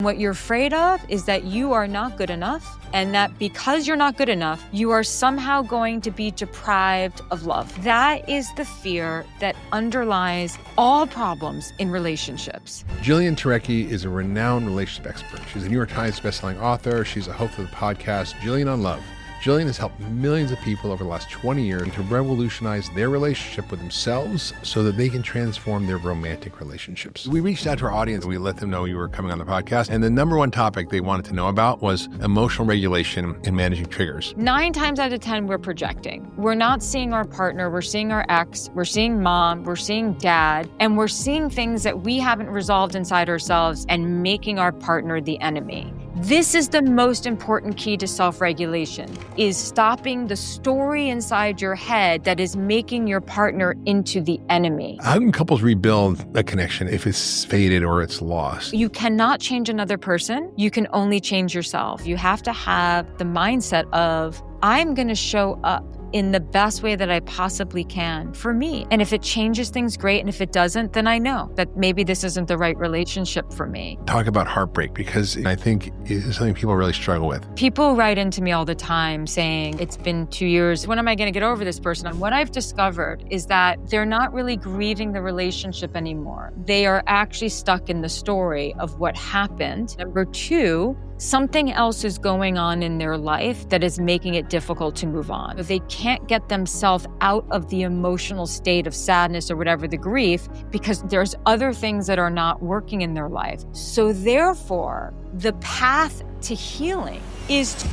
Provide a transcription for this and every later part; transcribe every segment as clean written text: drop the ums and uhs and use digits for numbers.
What you're afraid of is that you are not good enough, and that because you're not good enough, you are somehow going to be deprived of love. That is the fear that underlies all problems in relationships. Jillian Turecki is a renowned relationship expert. She's a New York Times bestselling author. She's a host of the podcast Jillian on Love. Jillian has helped millions of people over the last 20 years to revolutionize their relationship with themselves so that they can transform their romantic relationships. We reached out to our audience. We let them know you were coming on the podcast. And the number one topic they wanted to know about was emotional regulation and managing triggers. 9 times out of 10, we're projecting. We're not seeing our partner. We're seeing our ex. We're seeing mom. We're seeing dad. And we're seeing things that we haven't resolved inside ourselves and making our partner the enemy. This is the most important key to self-regulation, is stopping the story inside your head that is making your partner into the enemy. How can couples rebuild a connection if it's faded or it's lost? You cannot change another person. You can only change yourself. You have to have the mindset of, I'm going to show up in the best way that I possibly can for me. And if it changes things, great. And if it doesn't, then I know that maybe this isn't the right relationship for me. Talk about heartbreak, because I think it's something people really struggle with. People write into me all the time saying, it's been 2 years. When am I going to get over this person? And what I've discovered is that they're not really grieving the relationship anymore. They are actually stuck in the story of what happened. Number 2, something else is going on in their life that is making it difficult to move on. They can't get themselves out of the emotional state of sadness or whatever, the grief, because there's other things that are not working in their life. So therefore, the path to healing is to...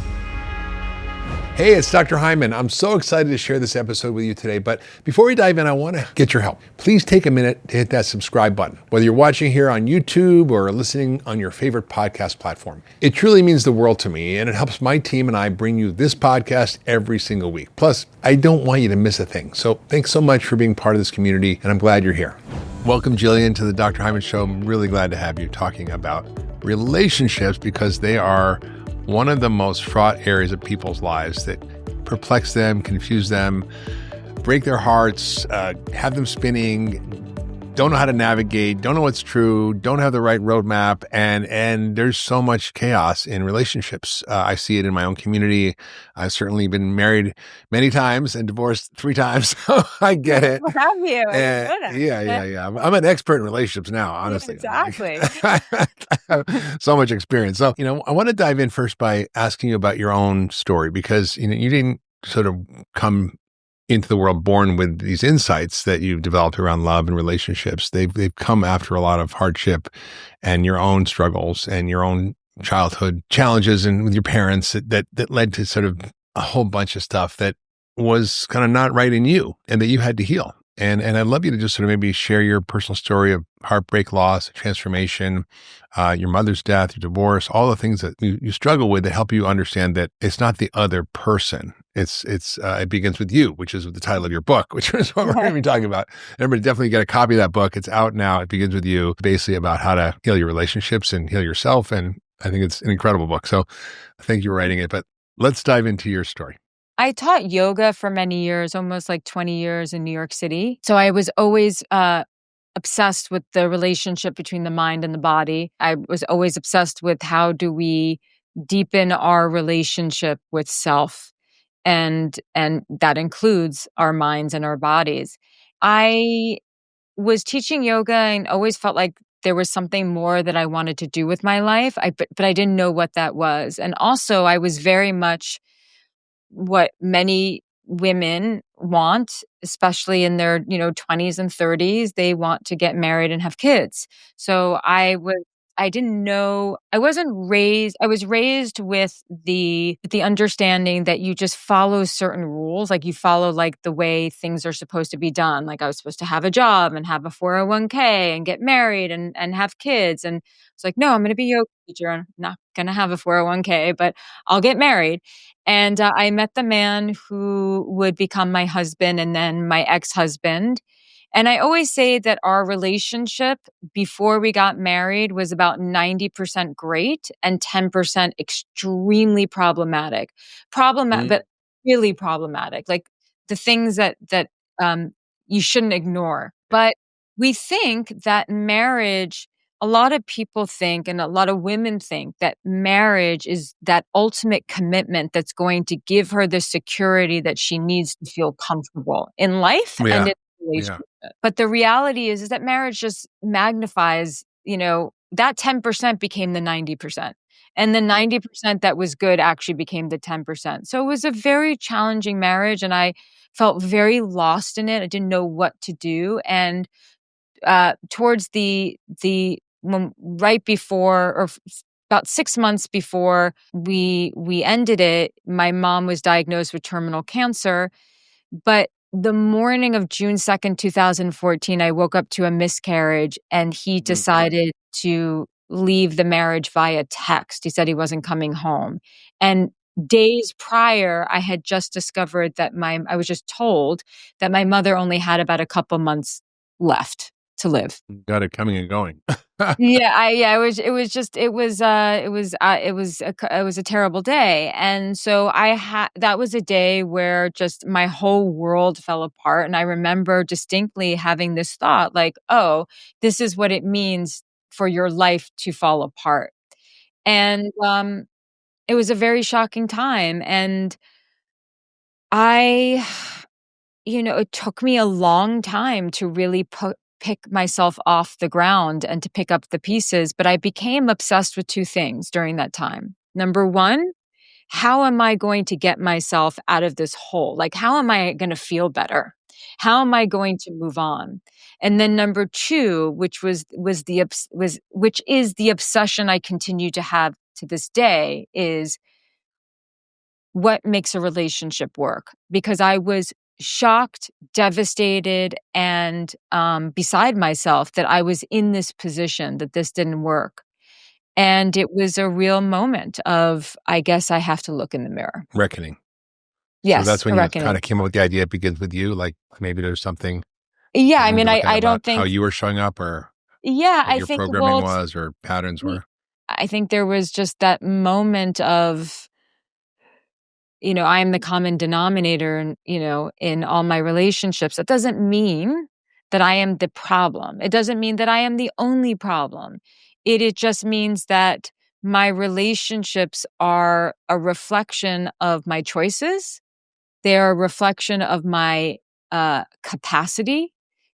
Hey, it's Dr. Hyman. I'm so excited to share this episode with you today. But before we dive in, I want to get your help. Please take a minute to hit that subscribe button, whether you're watching here on YouTube or listening on your favorite podcast platform. It truly means the world to me, and it helps my team and I bring you this podcast every single week. Plus, I don't want you to miss a thing. So thanks so much for being part of this community, and I'm glad you're here. Welcome, Jillian, to the Dr. Hyman Show. I'm really glad to have you talking about relationships, because they are one of the most fraught areas of people's lives that perplex them, confuse them, break their hearts, have them spinning, don't know how to navigate, don't know what's true, don't have the right roadmap, and there's so much chaos in relationships. I see it in my own community. I've certainly been married many times and divorced 3 times, so I get it. Have you? Yeah. I'm an expert in relationships now, honestly. Exactly. I have so much experience. So, I want to dive in first by asking you about your own story, because, you didn't sort of come into the world born with these insights that you've developed around love and relationships. They've come after a lot of hardship and your own struggles and your own childhood challenges and with your parents that led to sort of a whole bunch of stuff that was kind of not right in you and that you had to heal. And I'd love you to just sort of maybe share your personal story of heartbreak, loss, transformation, your mother's death, your divorce, all the things that you struggle with that help you understand that it's not the other person. It begins with you, which is the title of your book, which is what we're going to be talking about. Everybody definitely get a copy of that book. It's out now. It begins with you, basically about how to heal your relationships and heal yourself. And I think it's an incredible book. So thank you for writing it. But let's dive into your story. I taught yoga for many years, almost like 20 years in New York City. So I was always obsessed with the relationship between the mind and the body. I was always obsessed with how do we deepen our relationship with self. And that includes our minds and our bodies. I was teaching yoga and always felt like there was something more that I wanted to do with my life, but I didn't know what that was. And also, I was very much what many women want, especially in their 20s and 30s. They want to get married and have kids. So I didn't know, I was raised with the understanding that you just follow certain rules, like you follow like the way things are supposed to be done. Like I was supposed to have a job and have a 401k and get married and have kids. And it's like, no, I'm going to be a yoga teacher. I'm not going to have a 401k, but I'll get married. And I met the man who would become my husband and then my ex-husband. And I always say that our relationship before we got married was about 90% great and 10% extremely problematic. But really problematic. Like the things that you shouldn't ignore. But we think that marriage a lot of people think, and a lot of women think, that marriage is that ultimate commitment that's going to give her the security that she needs to feel comfortable in life and Yeah. in a Yeah. relationship. But the reality is that marriage just magnifies, that 10% became the 90%. And the 90% that was good actually became the 10%. So it was a very challenging marriage, and I felt very lost in it. I didn't know what to do. And towards the when right before, or about 6 months before we ended it, my mom was diagnosed with terminal cancer. But the morning of June 2nd, 2014, I woke up to a miscarriage, and he Mm. decided to leave the marriage via text. He said he wasn't coming home. And days prior, I had just discovered that I was just told that my mother only had about a couple months left to live. Got it coming and going. It was a terrible day. And so that was a day where just my whole world fell apart. And I remember distinctly having this thought like, oh, this is what it means for your life to fall apart. And it was a very shocking time. And I it took me a long time to really pick myself off the ground and to pick up the pieces, but I became obsessed with two things during that time. Number one, how am I going to get myself out of this hole? Like, how am I going to feel better? How am I going to move on? And then number two, which is the obsession I continue to have to this day, is what makes a relationship work? Because I was shocked, devastated, and beside myself that I was in this position, that this didn't work. And it was a real moment of, I guess I have to look in the mirror. Reckoning. So Yes, that's when a you kind reckoning. of came up with the idea it begins with you. Like maybe there's something Yeah, that I you need mean, to I, look at I about don't how think, you were showing up or yeah, what I your think, programming was or patterns y- were. I think there was just that moment of, I am the common denominator in all my relationships. That doesn't mean that I am the problem. It doesn't mean that I am the only problem. It just means that my relationships are a reflection of my choices. They are a reflection of my capacity.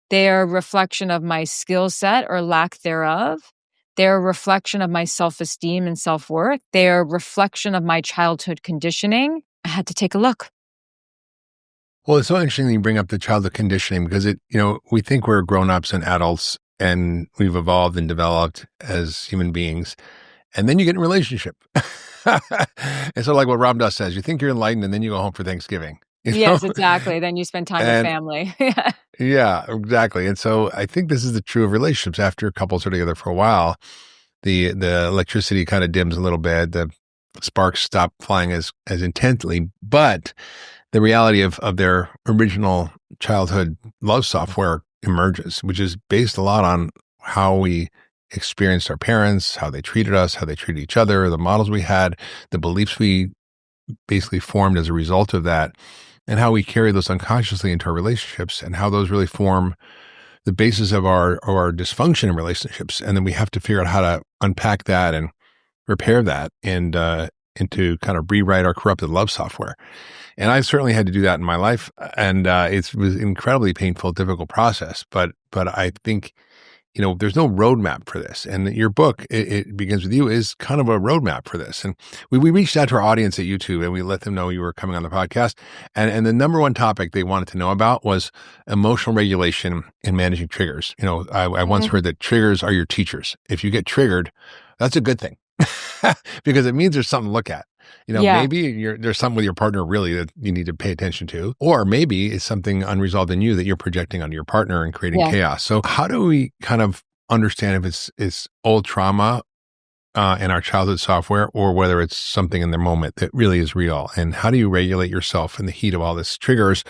They are a reflection of my skill set or lack thereof. They're a reflection of my self-esteem and self-worth. They're a reflection of my childhood conditioning. I had to take a look. Well, it's so interesting that you bring up the childhood conditioning because we think we're grown-ups and adults and we've evolved and developed as human beings. And then you get in a relationship. And so like what Ram Dass says, you think you're enlightened and then you go home for Thanksgiving, you know? Yes, exactly. Then you spend time with And family. Yeah. yeah, exactly. And so I think this is the true of relationships. After couples are together for a while, the electricity kind of dims a little bit. The sparks stop flying as intently, but the reality of their original childhood love software emerges, which is based a lot on how we experienced our parents, how they treated us, how they treated each other, the models we had, the beliefs we basically formed as a result of that, and how we carry those unconsciously into our relationships, and how those really form the basis of our dysfunction in relationships. And then we have to figure out how to unpack that and repair that and to kind of rewrite our corrupted love software. And I certainly had to do that in my life, and it was an incredibly painful, difficult process. But I think there's no roadmap for this. And your book, it begins with you, is kind of a roadmap for this. And we reached out to our audience at YouTube and we let them know you were coming on the podcast. And the number one topic they wanted to know about was emotional regulation and managing triggers. I once Mhm. heard that triggers are your teachers. If you get triggered, that's a good thing because it means there's something to look at. Yeah. Maybe there's something with your partner really that you need to pay attention to, or maybe it's something unresolved in you that you're projecting onto your partner and creating Yeah. chaos. So how do we kind of understand if it's old trauma in our childhood software, or whether it's something in the moment that really is real? And how do you regulate yourself in the heat of all this triggers,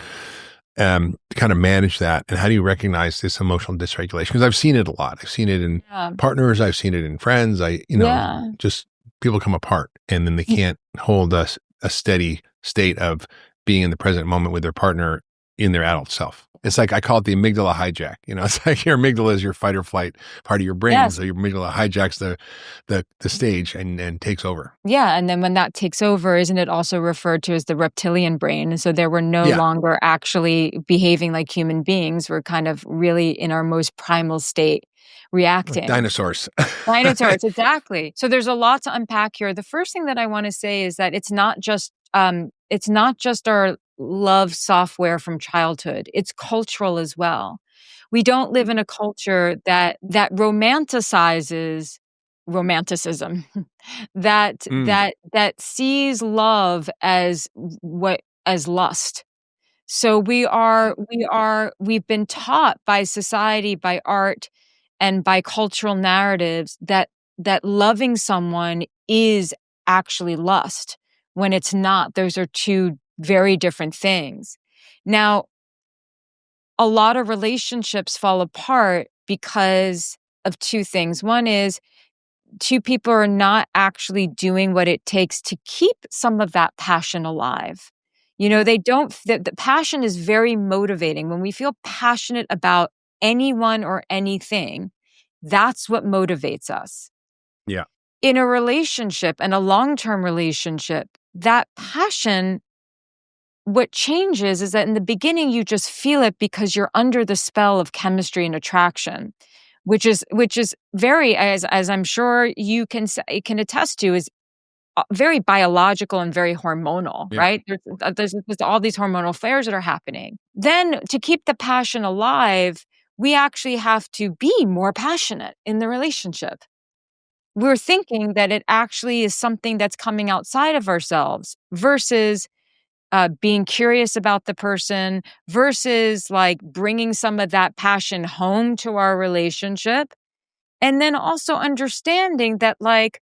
to kind of manage that? And how do you recognize this emotional dysregulation? Because I've seen it a lot. I've seen it in Yeah. partners. I've seen it in friends. Yeah. Just people come apart and then they can't hold a steady state of being in the present moment with their partner in their adult self. It's like, I call it the amygdala hijack. It's like your amygdala is your fight or flight part of your brain. Yes. So your amygdala hijacks the stage and takes over. Yeah, and then when that takes over, isn't it also referred to as the reptilian brain? And so there we're no Yeah. longer actually behaving like human beings. We're kind of really in our most primal state Like reacting. dinosaurs. Dinosaurs, exactly. So there's a lot to unpack here. The first thing that I want to say is that it's not just our love software from childhood. It's cultural as well. We don't live in a culture that romanticizes romanticism, Mm. that sees love as as lust. So we've been taught by society, by art, and by cultural narratives that loving someone is actually lust when it's not. Those are two very different things. Now, a lot of relationships fall apart because of two things. One is two people are not actually doing what it takes to keep some of that passion alive. They don't, the passion is very motivating. When we feel passionate about anyone or anything, that's what motivates us. Yeah. In a relationship and a long term relationship, that passion, what changes is that in the beginning, you just feel it because you're under the spell of chemistry and attraction, which is very, as I'm sure you can attest to, is very biological and very hormonal, Yeah. right? There's all these hormonal flares that are happening. Then to keep the passion alive, we actually have to be more passionate in the relationship. We're thinking that it actually is something that's coming outside of ourselves versus being curious about the person versus like bringing some of that passion home to our relationship. And then also understanding that like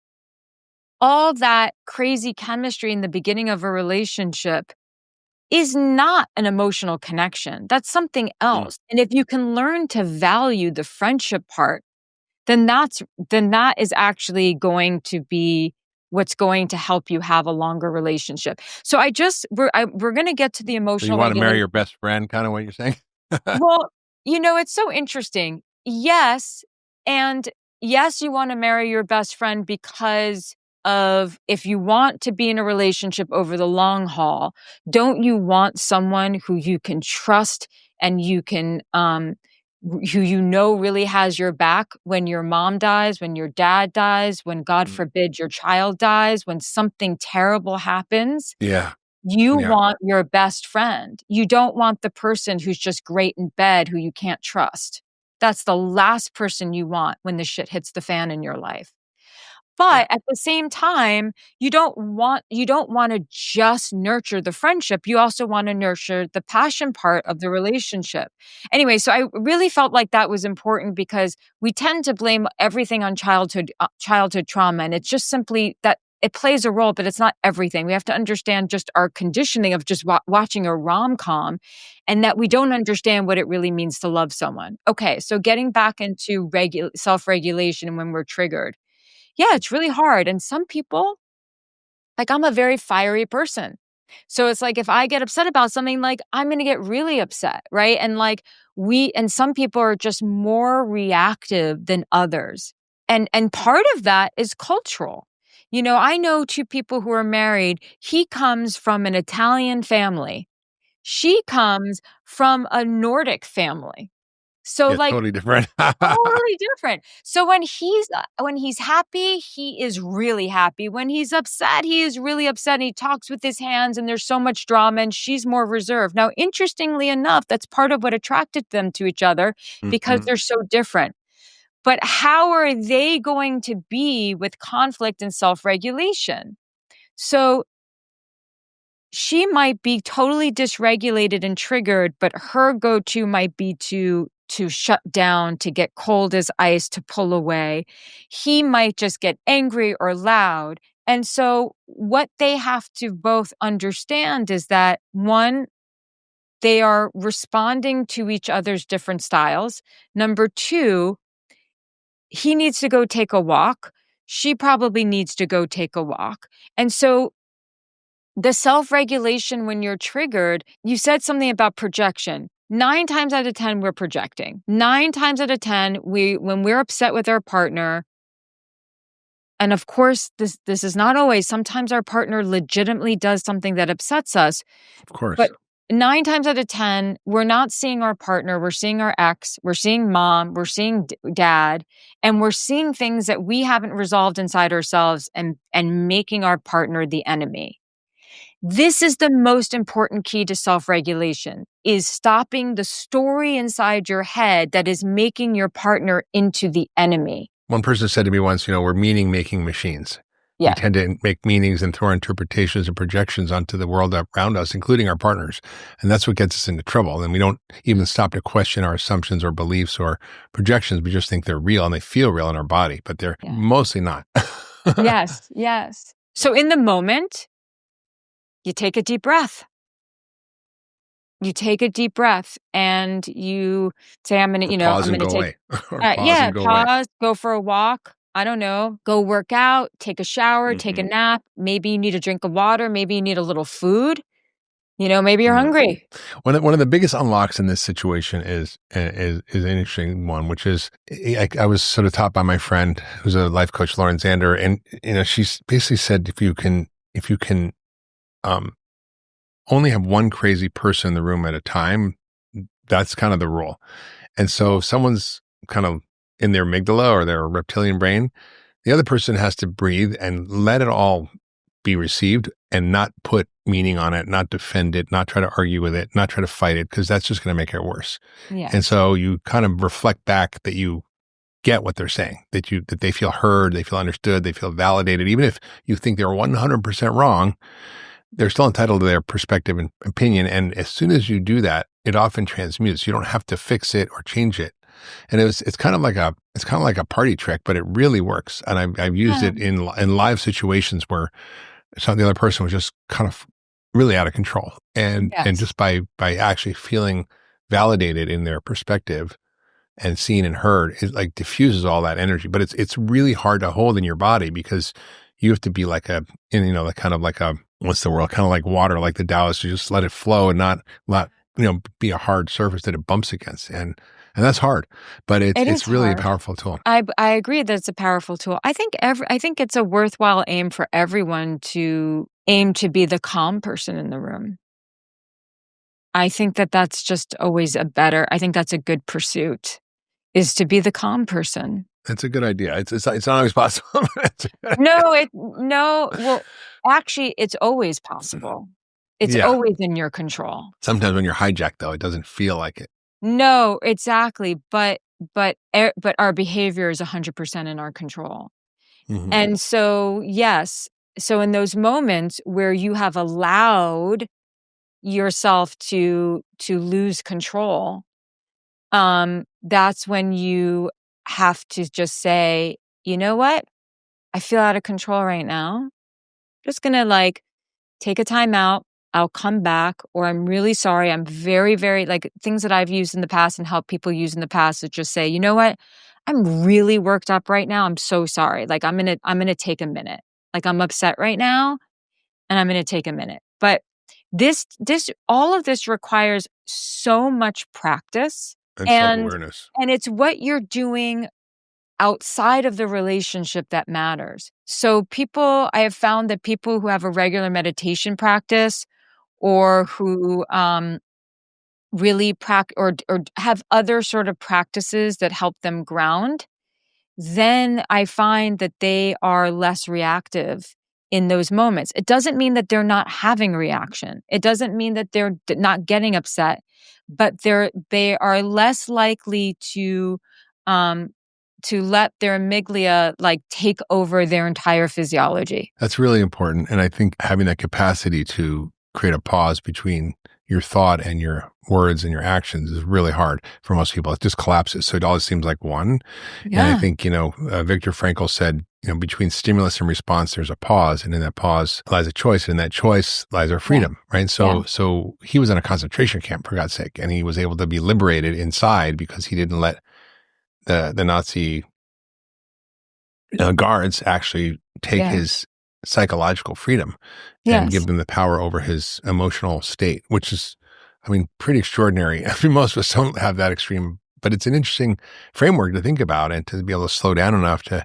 all that crazy chemistry in the beginning of a relationship is not an emotional connection. That's something Mm. else. And if you can learn to value the friendship part, then that is actually going to be what's going to help you have a longer relationship. So we're going to get to the So you emotional want to marry regulation. your best friend, kind of what you're saying? Well, it's so interesting. Yes, and yes, you wanna marry your best friend because of if you want to be in a relationship over the long haul, don't you want someone who you can trust and you can, who really has your back when your mom dies, when your dad dies, when, God Mm. forbid, your child dies, when something terrible happens? Yeah. You Yeah. want your best friend. You don't want the person who's just great in bed who you can't trust. That's the last person you want when the shit hits the fan in your life. Yeah. But at the same time, you don't wanna just nurture the friendship, you also wanna nurture the passion part of the relationship. Anyway, so I really felt like that was important because we tend to blame everything on childhood trauma, and it's just simply that it plays a role, but it's not everything. We have to understand just our conditioning of just watching a rom-com, and that we don't understand what it really means to love someone. Okay, so getting back into self-regulation when we're triggered. Yeah, it's really hard, and some people like, I'm a very fiery person. So it's like, if I get upset about something, like, I'm gonna get really upset, right? And, like, some people are just more reactive than others, and part of that is cultural. I know 2 people who are married. He comes from an Italian family. She comes from a Nordic family. So, Yeah, like, totally different. totally different. So when he's happy, he is really happy. When he's upset, he is really upset, and he talks with his hands, and there's so much drama, and she's more reserved. Now, interestingly enough, that's part of what attracted them to each other because Mhm. they're so different. But how are they going to be with conflict and self-regulation? So she might be totally dysregulated and triggered, but her go-to might be to shut down, to get cold as ice, to pull away. He might just get angry or loud. And so what they have to both understand is that, one, they are responding to each other's different styles. Number two, he needs to go take a walk. She probably needs to go take a walk. And so the self-regulation when you're triggered, you said something about projection. 9 times out of 10, we're projecting. 9 times out of 10, when we're upset with our partner, and of course, this is not always, sometimes our partner legitimately does something that upsets us. Of course. But 9 times out of 10, we're not seeing our partner, we're seeing our ex, we're seeing mom, we're seeing dad, and we're seeing things that we haven't resolved inside ourselves and making our partner the enemy. This is the most important key to self-regulation, is stopping the story inside your head that is making your partner into the enemy. One person said to me once, we're meaning-making machines. Yeah. We tend to make meanings and throw our interpretations and projections onto the world around us, including our partners. And that's what gets us into trouble. And we don't even stop to question our assumptions or beliefs or projections. We just think they're real and they feel real in our body, but they're mostly not. Yes, yes. So in the moment, you take a deep breath. You take a deep breath and you say, I'm going to, pause I'm and going to go take, away. pause, go for a walk. I don't know, go work out, take a shower, take a nap. Maybe you need a drink of water. Maybe you need a little food. Maybe you're hungry. One of the biggest unlocks in this situation is an interesting one, which is I was sort of taught by my friend who's a life coach, Lauren Zander, and she basically said if you can only have one crazy person in the room at a time, that's kind of the rule. And so if someone's kind of in their amygdala or their reptilian brain, the other person has to breathe and let it all be received and not put meaning on it, not defend it, not try to argue with it, not try to fight it, because that's just going to make it worse. Yeah. And so you kind of reflect back that you get what they're saying, that they feel heard, they feel understood, they feel validated. Even if you think they're 100% wrong, they're still entitled to their perspective and opinion. And as soon as you do that, it often transmutes. You don't have to fix it or change it. And it's kind of like a party trick, but it really works. And I've used it in live situations where the other person was just kind of really out of control, and just by actually feeling validated in their perspective and seen and heard, it like diffuses all that energy. But it's really hard to hold in your body because you have to be like what's the word? Kind of like water, like the Taoists, you just let it flow and not be a hard surface that it bumps against. And that's hard, but it's really hard. A powerful tool. I agree that it's a powerful tool. I think it's a worthwhile aim for everyone to aim to be the calm person in the room. I think that's just always I think that's a good pursuit, is to be the calm person. That's a good idea. It's not always possible. Well, actually, it's always possible. It's always in your control. Sometimes when you're hijacked, though, it doesn't feel like it. No, exactly. But our behavior is 100% in our control. Mm-hmm. And so, yes. So in those moments where you have allowed yourself to lose control, that's when you have to just say, you know what? I feel out of control right now. I'm just going to take a time out. I'll come back, or I'm really sorry. I'm very, very things that I've used in the past and helped people use in the past is just say, you know what? I'm really worked up right now. I'm so sorry. I'm going to take a minute. I'm upset right now and I'm going to take a minute. But all of this requires so much practice and self-awareness. And it's what you're doing outside of the relationship that matters. So I have found that people who have a regular meditation practice or who really or have other sort of practices that help them ground, then I find that they are less reactive in those moments. It doesn't mean that they're not having a reaction. It doesn't mean that they're not getting upset, but they are less likely to let their amygdala take over their entire physiology. That's really important. And I think having that capacity to create a pause between your thought and your words and your actions is really hard for most people. It just collapses. So it always seems like one. Yeah. And I think, Viktor Frankl said, between stimulus and response, there's a pause. And in that pause lies a choice. And in that choice lies our freedom, right? So he was in a concentration camp, for God's sake. And he was able to be liberated inside because he didn't let the Nazi guards actually take his psychological freedom and give Yes. them the power over his emotional state, which is, I mean, pretty extraordinary. I mean, most of us don't have that extreme, but it's an interesting framework to think about and to be able to slow down enough to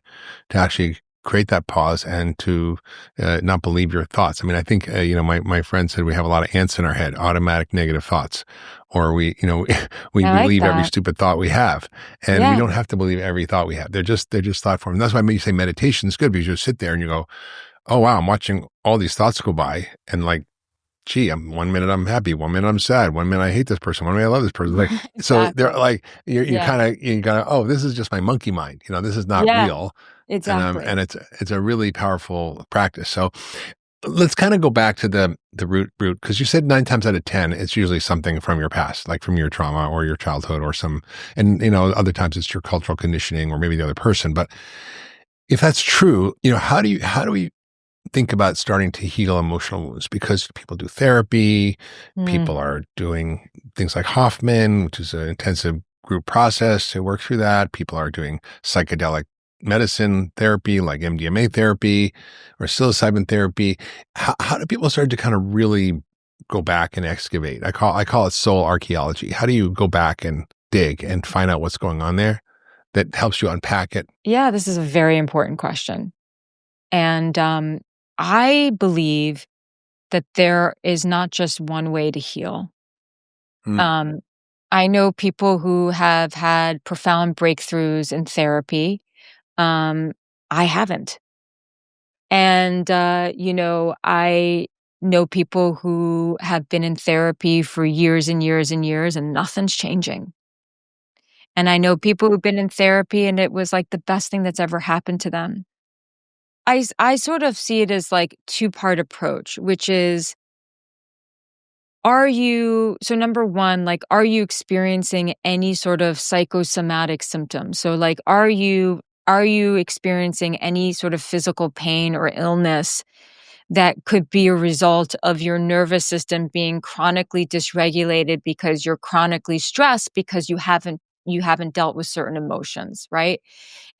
actually create that pause and to not believe your thoughts. I mean, I think, my friend said we have a lot of ants in our head, automatic negative thoughts, or we I like believe every that. stupid thought we have, and we Yeah. don't have to believe every thought we have. They're just thought form. And that's why you say meditation is good, because you sit there and you go, oh, wow, I'm watching all these thoughts go by, and like, gee, 1 minute I'm happy, 1 minute I'm sad, 1 minute I hate this person, 1 minute I love this person. Like, so they're Exactly. like, you're Yeah. kind of, you gotta, oh, this is just my monkey mind. This is not Yeah. real. Exactly. And it's a really powerful practice. So let's kind of go back to the root, because you said 9 times out of 10, it's usually something from your past, like from your trauma or your childhood or and other times it's your cultural conditioning or maybe the other person. But if that's true, how do we think about starting to heal emotional wounds? Because people do therapy, Mm. people are doing things like Hoffman, which is an intensive group process to work through that. People are doing psychedelic medicine therapy like MDMA therapy or psilocybin therapy. How do people start to kind of really go back and excavate? I call it soul archaeology. How do you go back and dig and find out what's going on there that helps you unpack it? Yeah, this is a very important question. And I believe that there is not just one way to heal. Mm, Um, I know people who have had profound breakthroughs in therapy. Um, I haven't. And, I know people who have been in therapy for years and years and years, and nothing's changing. And I know people who've been in therapy, and it was like the best thing that's ever happened to them. I sort of see it as like two-part approach, which is, number one, like, are you experiencing any sort of psychosomatic symptoms? So, like, are you experiencing any sort of physical pain or illness that could be a result of your nervous system being chronically dysregulated because you're chronically stressed because you haven't dealt with certain emotions, right?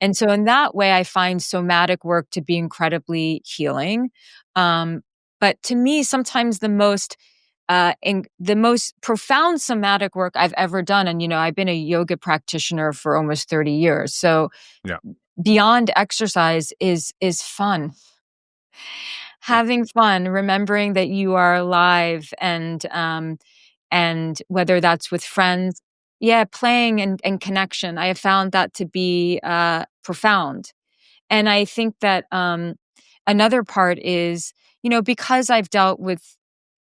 And so in that way, I find somatic work to be incredibly healing. Um, but to me, sometimes the most profound somatic work I've ever done, and I've been a yoga practitioner for almost 30 years. So yeah. beyond exercise is fun. Yeah. Having fun, remembering that you are alive, and whether that's with friends, yeah, playing and connection. I have found that to be profound. And I think that another part is, because I've dealt with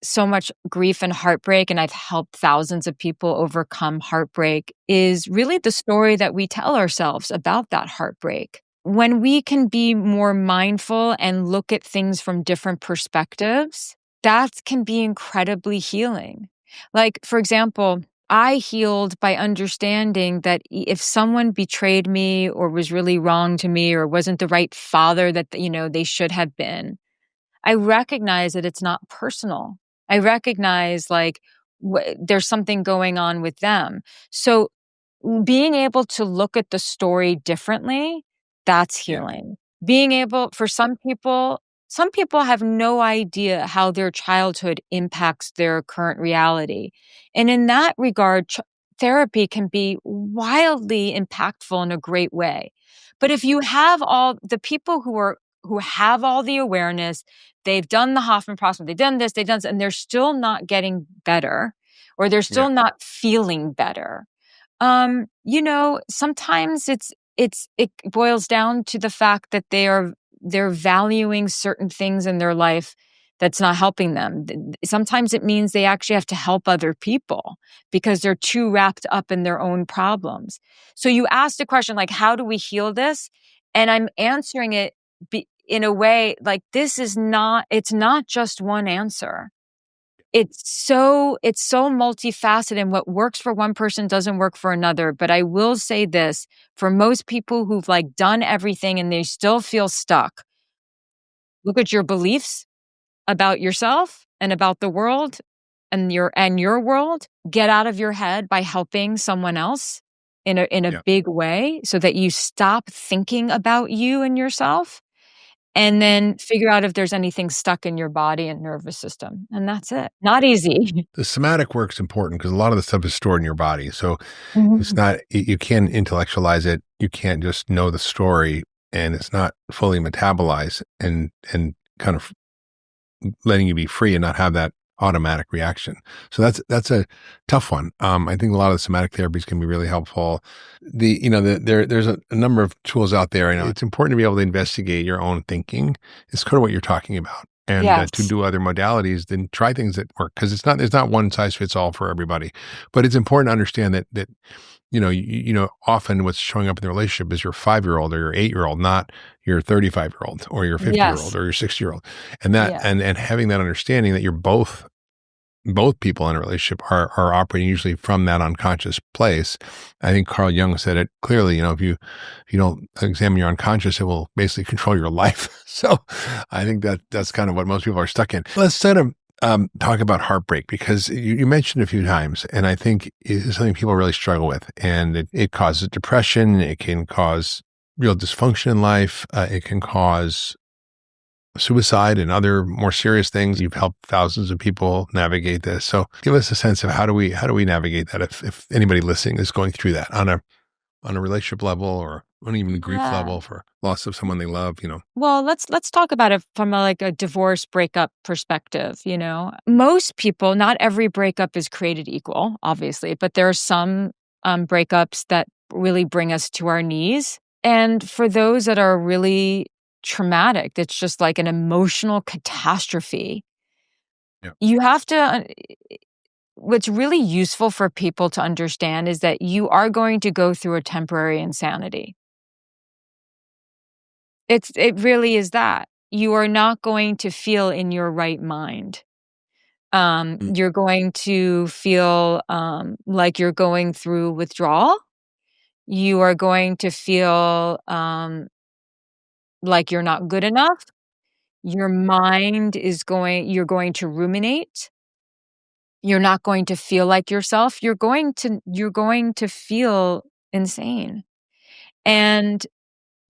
so much grief and heartbreak, and I've helped thousands of people overcome heartbreak, is really the story that we tell ourselves about that heartbreak. When we can be more mindful and look at things from different perspectives, that can be incredibly healing. Like, for example, I healed by understanding that if someone betrayed me or was really wrong to me or wasn't the right father that they should have been, I recognize that it's not personal. I recognize, like, there's something going on with them. So, being able to look at the story differently, that's Yeah. healing. Being able for some people have no idea how their childhood impacts their current reality. And in that regard, therapy can be wildly impactful in a great way. But if you have all the people who have all the awareness, they've done the Hoffman process, they've done this, and they're still not getting better, or they're Yeah. still not feeling better. Sometimes it boils down to the fact that they're valuing certain things in their life that's not helping them. Sometimes it means they actually have to help other people because they're too wrapped up in their own problems. So you asked a question like, how do we heal this? And I'm answering it in a way like it's not just one answer. It's so multifaceted, and what works for one person doesn't work for another. But I will say this, for most people who've like done everything and they still feel stuck, look at your beliefs about yourself and about the world and your world. Get out of your head by helping someone else in a Yeah. big way so that you stop thinking about you and yourself. and then figure out if there's anything stuck in your body and nervous system, and that's it. Not easy. The somatic work's important because a lot of the stuff is stored in your body. So it's Mhm. not, you can't intellectualize it. You can't just know the story and it's not fully metabolized and kind of letting you be free and not have that automatic reaction. So that's a tough one. I think a lot of the somatic therapies can be really helpful. There's a number of tools out there. I know it's important to be able to investigate your own thinking. It's kind of what you're talking about. And to Yes. do other modalities, then try things that work because there's not one size fits all for everybody. But it's important to understand that often what's showing up in the relationship is your 5-year-old or your 8-year-old, not your 35-year-old or your 50-year-old Yes. or your 60-year-old. And that, Yeah. and having that understanding that you're both people in a relationship are operating usually from that unconscious place. I think Carl Jung said it clearly, if you don't examine your unconscious, it will basically control your life. So I think that's kind of what most people are stuck in. Let's sort of talk about heartbreak because you mentioned a few times, and I think it's something people really struggle with, and it causes depression. It can cause real dysfunction in life. It can cause suicide and other more serious things. You've helped thousands of people navigate this. So give us a sense of how do we navigate that if anybody listening is going through that on a relationship level or on even a grief Yeah. level for loss of someone they love. Well, let's talk about it from a divorce breakup perspective. Most people, not every breakup is created equal, obviously, but there are some breakups that really bring us to our knees. And for those that are really traumatic, it's just like an emotional catastrophe. Yeah. You have to what's really useful for people to understand is that you are going to go through a temporary insanity. It really is that. You are not going to feel in your right mind. Mm. You're going to feel, like you're going through withdrawal. You are going to feel, like you're not good enough. You're going to ruminate. You're not going to feel like yourself. You're going to feel insane. And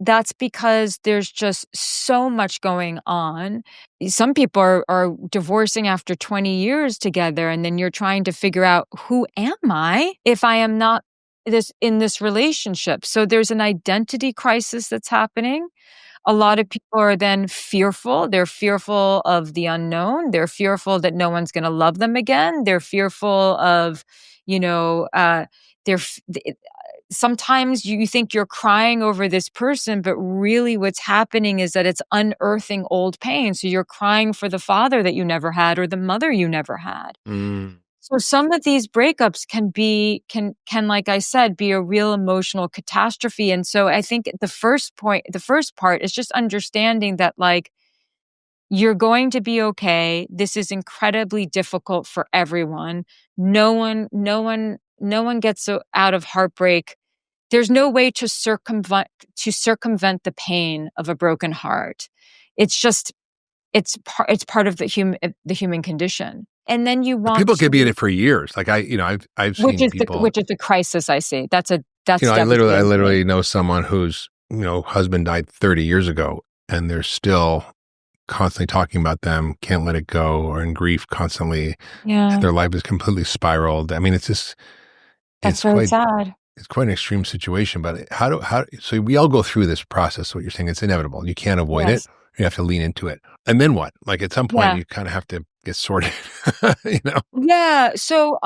that's because there's just so much going on. Some people are divorcing after 20 years together, and then you're trying to figure out, who am I if I am not in this relationship? So there's an identity crisis that's happening. A lot of people are then fearful. They're fearful of the unknown. They're fearful that no one's gonna love them again. They're fearful of, you know, they're f th sometimes you think you're crying over this person, but really what's happening is that it's unearthing old pain. So you're crying for the father that you never had or the mother you never had. Mm. So some of these breakups can, like I said, be a real emotional catastrophe. And so I think the first part is just understanding that, like, you're going to be okay. This is incredibly difficult for everyone. No one gets out of heartbreak. There's no way to circumvent the pain of a broken heart. It's just it's part of the human condition. And then you But want people could be in to it for years. Like I've which seen is the people, which is the crisis I see. That's I devastating to me. literally know someone whose, husband died 30 years ago and they're still constantly talking about them, can't let it go, or in grief constantly. Yeah, Their life is completely spiraled. I mean, that's it's very quite, sad. it's quite an extreme situation, but so we all go through this process. What you're saying, it's inevitable. You can't avoid it. Yes. You have to lean into it. And then what? Like at some point Yeah. you kind of have to get sorted, Yeah, so,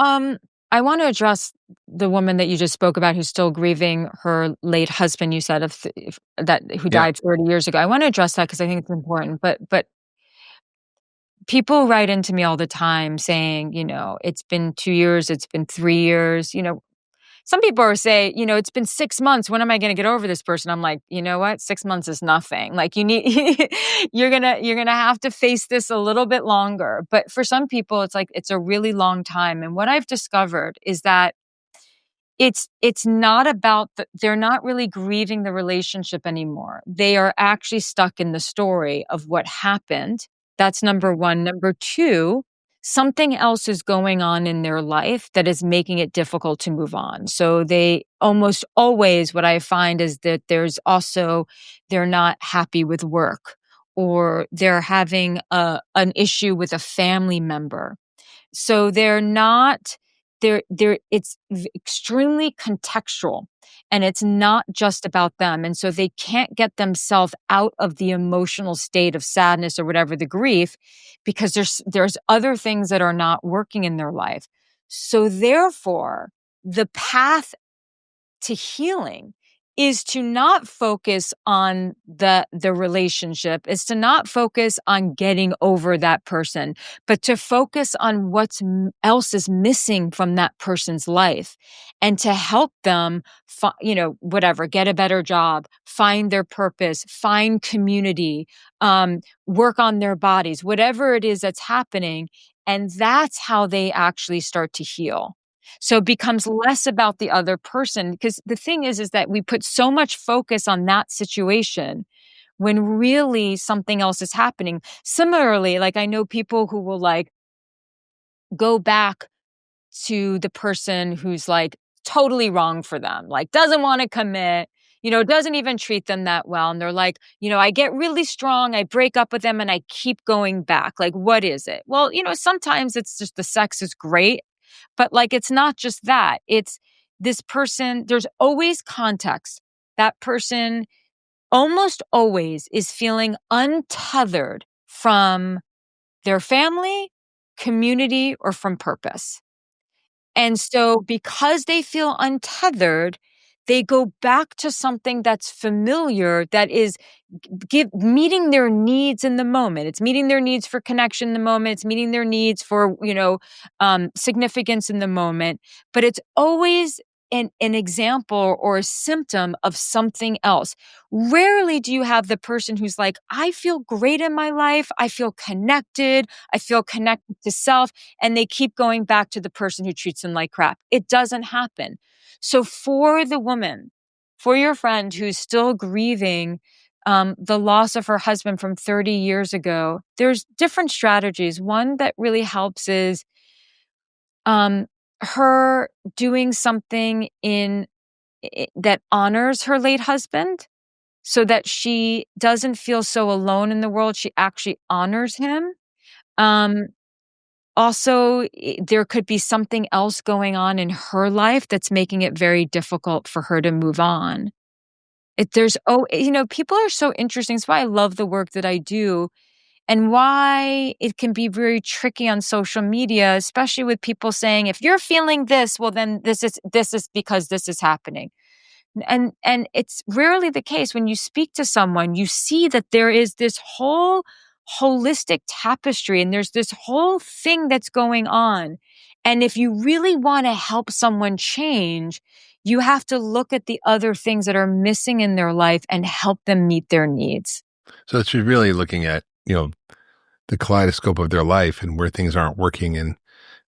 I wanna address the woman that you just spoke about who's still grieving her late husband, you said, of th if that who Yeah. died 30 years ago. I wanna address that because I think it's important, but people write into me all the time saying, "It's been 2 years, it's been 3 years," Some people are say, "It's been 6 months, when am I gonna get over this person?" I'm like, "You know what? 6 months is nothing." Like, you need you're gonna have to face this a little bit longer, but for some people, it's like, it's a really long time, and what I've discovered is that it's not about they're not really grieving the relationship anymore. They are actually stuck in the story of what happened. That's number 1. Number 2, something else is going on in their life that is making it difficult to move on. So they almost always what I find is that they're not happy with work, or they're having an issue with a family member. So they're not they're it's extremely contextual, and it's not just about them, and so they can't get themselves out of the emotional state of sadness or whatever the grief, because there's other things that are not working in their life. So therefore, the path to healing is to not focus on the relationship, is to not focus on getting over that person, but to focus on what's else is missing from that person's life, and to help them whatever, get a better job, find their purpose, find community, work on their bodies, whatever it is that's happening. And that's how they actually start to heal. So it becomes less about the other person, because the thing is that we put so much focus on that situation when really something else is happening. Similarly, like, I know people who will like go back to the person who's like totally wrong for them, like doesn't want to commit, doesn't even treat them that well. And they're like, I get really strong, I break up with them and I keep going back. Like, what is it? Well, sometimes it's just the sex is great. But like, it's not just that. It's this person, there's always context. That person almost always is feeling untethered from their family, community, or from purpose. And so because they feel untethered, they go back to something that's familiar, that is meeting their needs in the moment. It's meeting their needs for connection in the moment. It's meeting their needs for, significance in the moment. But it's always an example or a symptom of something else. Rarely do you have the person who's like, I feel great in my life. I feel connected. I feel connected to self. And they keep going back to the person who treats them like crap. It doesn't happen. So for the woman, for your friend who's still grieving the loss of her husband from 30 years ago, there's different strategies. One that really helps is her doing something that honors her late husband, so that she doesn't feel so alone in the world. She actually honors him. Um, Also, there could be something else going on in her life that's making it very difficult for her to move on. People are so interesting. That's why I love the work that I do, and why it can be very tricky on social media, especially with people saying, if you're feeling this, well, then this is because this is happening. And it's rarely the case. When you speak to someone, you see that there is this whole holistic tapestry, and there's this whole thing that's going on. And if you really want to help someone change, you have to look at the other things that are missing in their life and help them meet their needs. So it's really looking at, the kaleidoscope of their life and where things aren't working,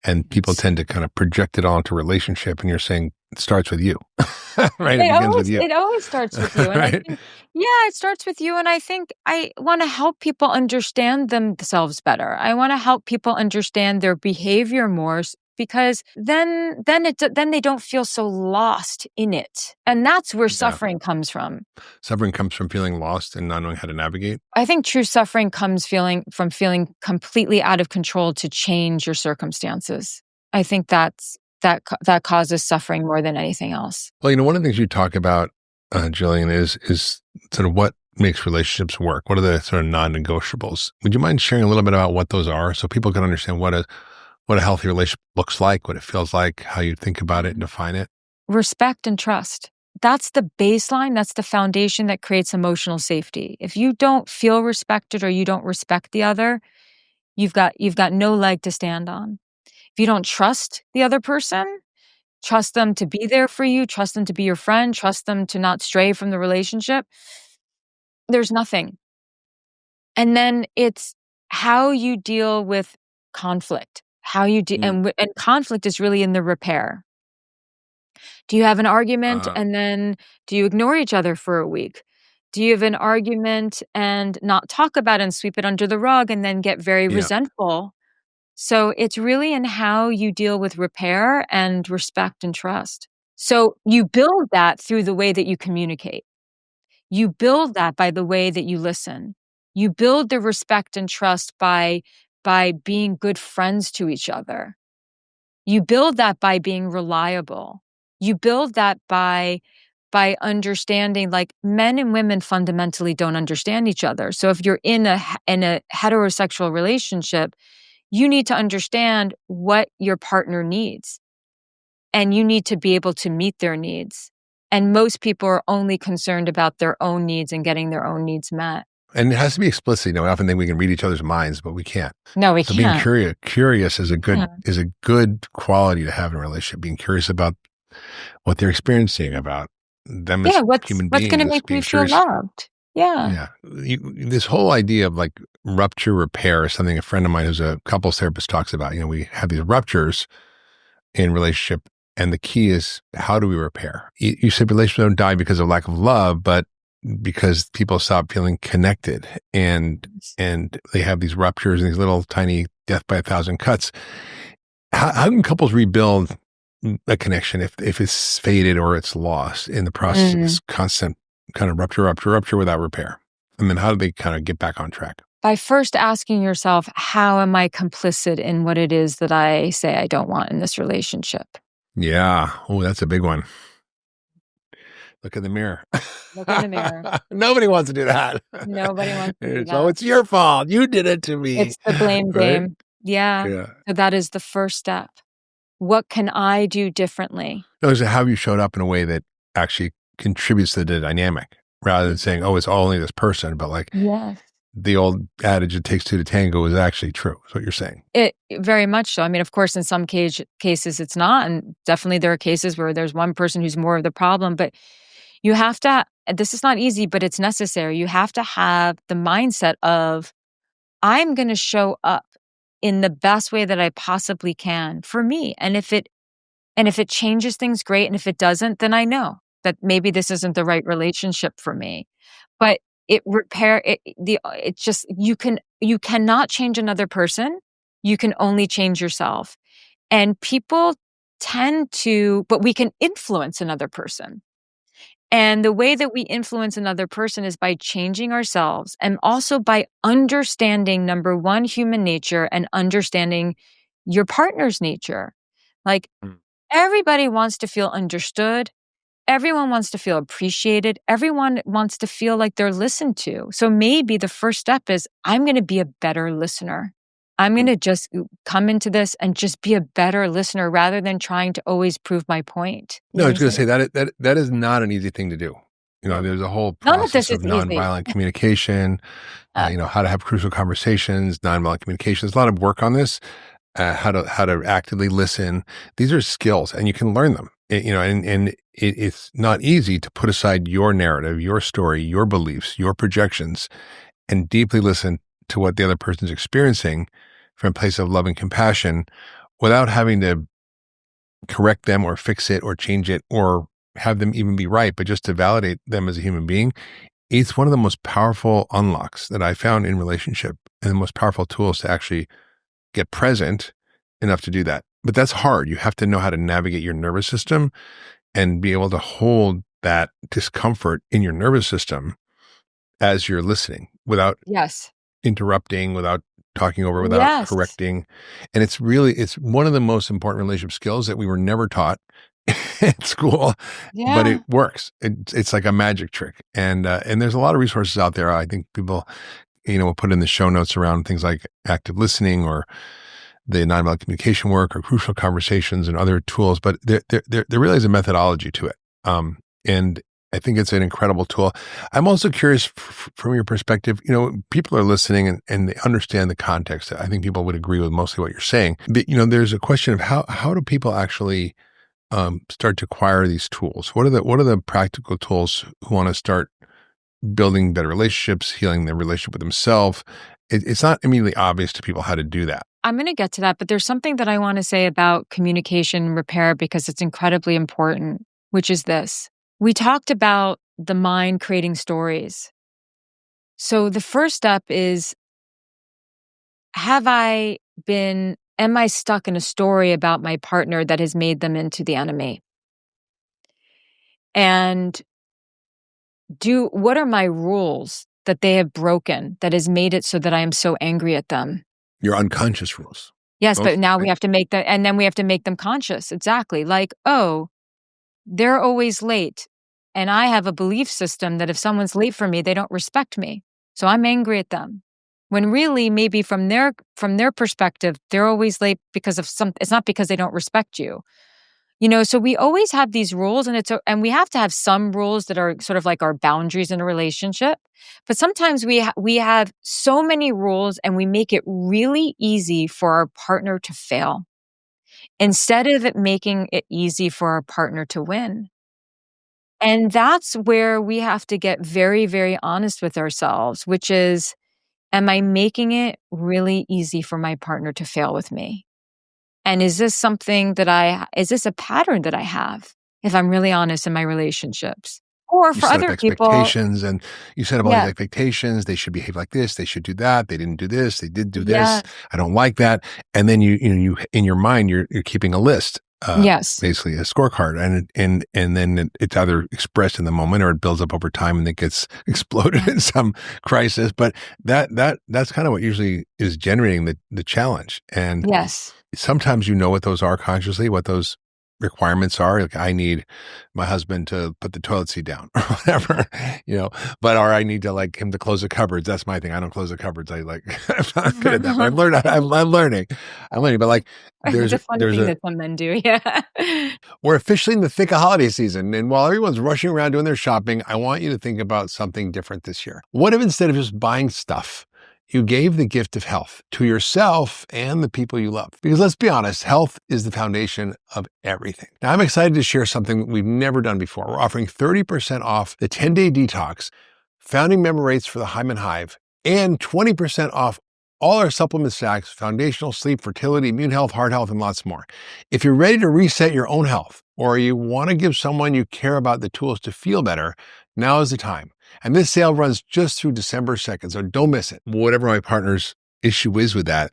and people tend to kind of project it all into relationship, and you're saying it starts with you. Right? It begins with you. It always starts with you. And I Right? think, it starts with you. And I think I want to help people understand themselves better. I want to help people understand their behavior more, because then they don't feel so lost in it. And that's where Yeah. suffering comes from. Suffering comes from feeling lost and not knowing how to navigate. I think true suffering comes from feeling completely out of control to change your circumstances. I think that causes suffering more than anything else. Well, one of the things you talk about, Jillian, is sort of what makes relationships work. What are the sort of non-negotiables? Would you mind sharing a little bit about what those are, so people can understand what a healthy relationship looks like, what it feels like, how you think about it and define it? Respect and trust. That's the baseline. That's the foundation that creates emotional safety. If you don't feel respected, or you don't respect the other, you've got no leg to stand on. If you don't trust the other person, trust them to be there for you, trust them to be your friend, trust them to not stray from the relationship, there's nothing. And then it's how you deal with conflict. And conflict is really in the repair. Do you have an argument and then do you ignore each other for a week? Do you have an argument and not talk about it and sweep it under the rug and then get very resentful? So it's really in how you deal with repair and respect and trust. So you build that through the way that you communicate. You build that by the way that you listen. You build the respect and trust by being good friends to each other. You build that by being reliable. You build that by understanding, like, men and women fundamentally don't understand each other. So if you're in a heterosexual relationship, you need to understand what your partner needs, and you need to be able to meet their needs. And most people are only concerned about their own needs and getting their own needs met. And it has to be explicit. We often think we can read each other's minds, but we can't. No, we So being can't. curious is a good quality to have in a relationship. Being curious about what they're experiencing, about them as What's human going to beings, make me being feel curious. loved? Yeah. Yeah. This whole idea of like rupture repair is something a friend of mine who's a couples therapist talks about. We have these ruptures in relationship, and the key is, how do we repair? You said relationships don't die because of lack of love, but because people stop feeling connected, and they have these ruptures and these little tiny death by 1,000 cuts. How can couples rebuild a connection if it's faded or it's lost in the process of this constant kind of rupture without repair? And then how do they kind of get back on track? By first asking yourself, how am I complicit in what it is that I say I don't want in this relationship? Yeah. Oh, that's a big one. Look in the mirror. Look in the mirror. Nobody wants to do that. Nobody wants to do that. So it's your fault. You did it to me. It's the blame right? game. Yeah. Yeah. So that is the first step. What can I do differently? No, so how have you showed up in a way that actually contributes to the dynamic, rather than saying, oh, it's only this person, but like, Yes. the old adage, it takes two to tango, is actually true. Is what you're saying. It very much so. I mean, of course, in some cases it's not. And definitely there are cases where there's one person who's more of the problem, but you have to, this is not easy, but it's necessary. You have to have the mindset of, I'm going to show up in the best way that I possibly can for me. And if it changes things, great. And if it doesn't, then I know that maybe this isn't the right relationship for me. But you cannot change another person. You can only change yourself. And people but we can influence another person. And the way that we influence another person is by changing ourselves, and also by understanding, number one, human nature, and understanding your partner's nature. Like, everybody wants to feel understood. Everyone wants to feel appreciated. Everyone wants to feel like they're listened to. So maybe the first step is, I'm going to be a better listener. I'm going to just come into this and just be a better listener, rather than trying to always prove my point. No, I was going to say that is not an easy thing to do. There's a whole process of nonviolent communication, how to have crucial conversations, nonviolent communication. There's a lot of work on this, how to actively listen. These are skills, and you can learn them. It's not easy to put aside your narrative, your story, your beliefs, your projections, and deeply listen to what the other person's experiencing from a place of love and compassion, without having to correct them or fix it or change it or have them even be right, but just to validate them as a human being. It's one of the most powerful unlocks that I found in relationship, and the most powerful tools to actually get present enough to do that. But that's hard. You have to know how to navigate your nervous system and be able to hold that discomfort in your nervous system as you're listening, without interrupting, without talking over, without correcting. And it's one of the most important relationship skills that we were never taught at school, but it works. It's like a magic trick. And there's a lot of resources out there. I think people, will put in the show notes around things like active listening, or the nonviolent communication work, or crucial conversations, and other tools. But there really is a methodology to it. And I think it's an incredible tool. I'm also curious from your perspective, people are listening and they understand the context. I think people would agree with mostly what you're saying. But, there's a question of how do people actually start to acquire these tools? What are the practical tools who want to start building better relationships, healing their relationship with themselves? It's not immediately obvious to people how to do that. I'm going to get to that, but there's something that I want to say about communication and repair, because it's incredibly important, which is this. We talked about the mind creating stories. So the first step is, am I stuck in a story about my partner that has made them into the enemy? And what are my rules that they have broken that has made it so that I am so angry at them. Your unconscious rules. Yes, Both, but now we right? have to make them, and then we have to make them conscious. Exactly. Like, oh, they're always late. And I have a belief system that if someone's late for me, they don't respect me. So I'm angry at them. When really maybe from their perspective, they're always late because of it's not because they don't respect you. So we always have these rules, and we have to have some rules that are sort of like our boundaries in a relationship. But sometimes we have so many rules and we make it really easy for our partner to fail instead of it making it easy for our partner to win. And that's where we have to get very, very honest with ourselves, which is, am I making it really easy for my partner to fail with me? And is this is this a pattern that I have, if I'm really honest in my relationships? Or You for set up other people, expectations, and you set up all these yeah, expectations. They should behave like this. They should do that. They didn't do this. They did do this. yeah, I don't like that. And then you in your mind, you're keeping a list, yes, basically a scorecard, and then it's either expressed in the moment or it builds up over time and it gets exploded yeah, in some crisis. But that's kind of what usually is generating the challenge. And yes. sometimes what those are consciously, what those requirements are. Like, I need my husband to put the toilet seat down or whatever, or I need to like him to close the cupboards. That's my thing. I don't close the cupboards. I'm not good at that, but I'm learning, but like It's a fun there's thing a, that some men do, yeah. we're officially in the thick of holiday season. And while everyone's rushing around doing their shopping, I want you to think about something different this year. What if instead of just buying stuff, you gave the gift of health to yourself and the people you love? Because let's be honest, health is the foundation of everything. Now, I'm excited to share something we've never done before. We're offering 30% off the 10-day detox, founding member rates for the Hyman Hive, and 20% off all our supplement stacks, foundational sleep, fertility, immune health, heart health, and lots more. If you're ready to reset your own health, or you want to give someone you care about the tools to feel better, now is the time. And this sale runs just through December 2nd, so don't miss it. Whatever my partner's issue is with that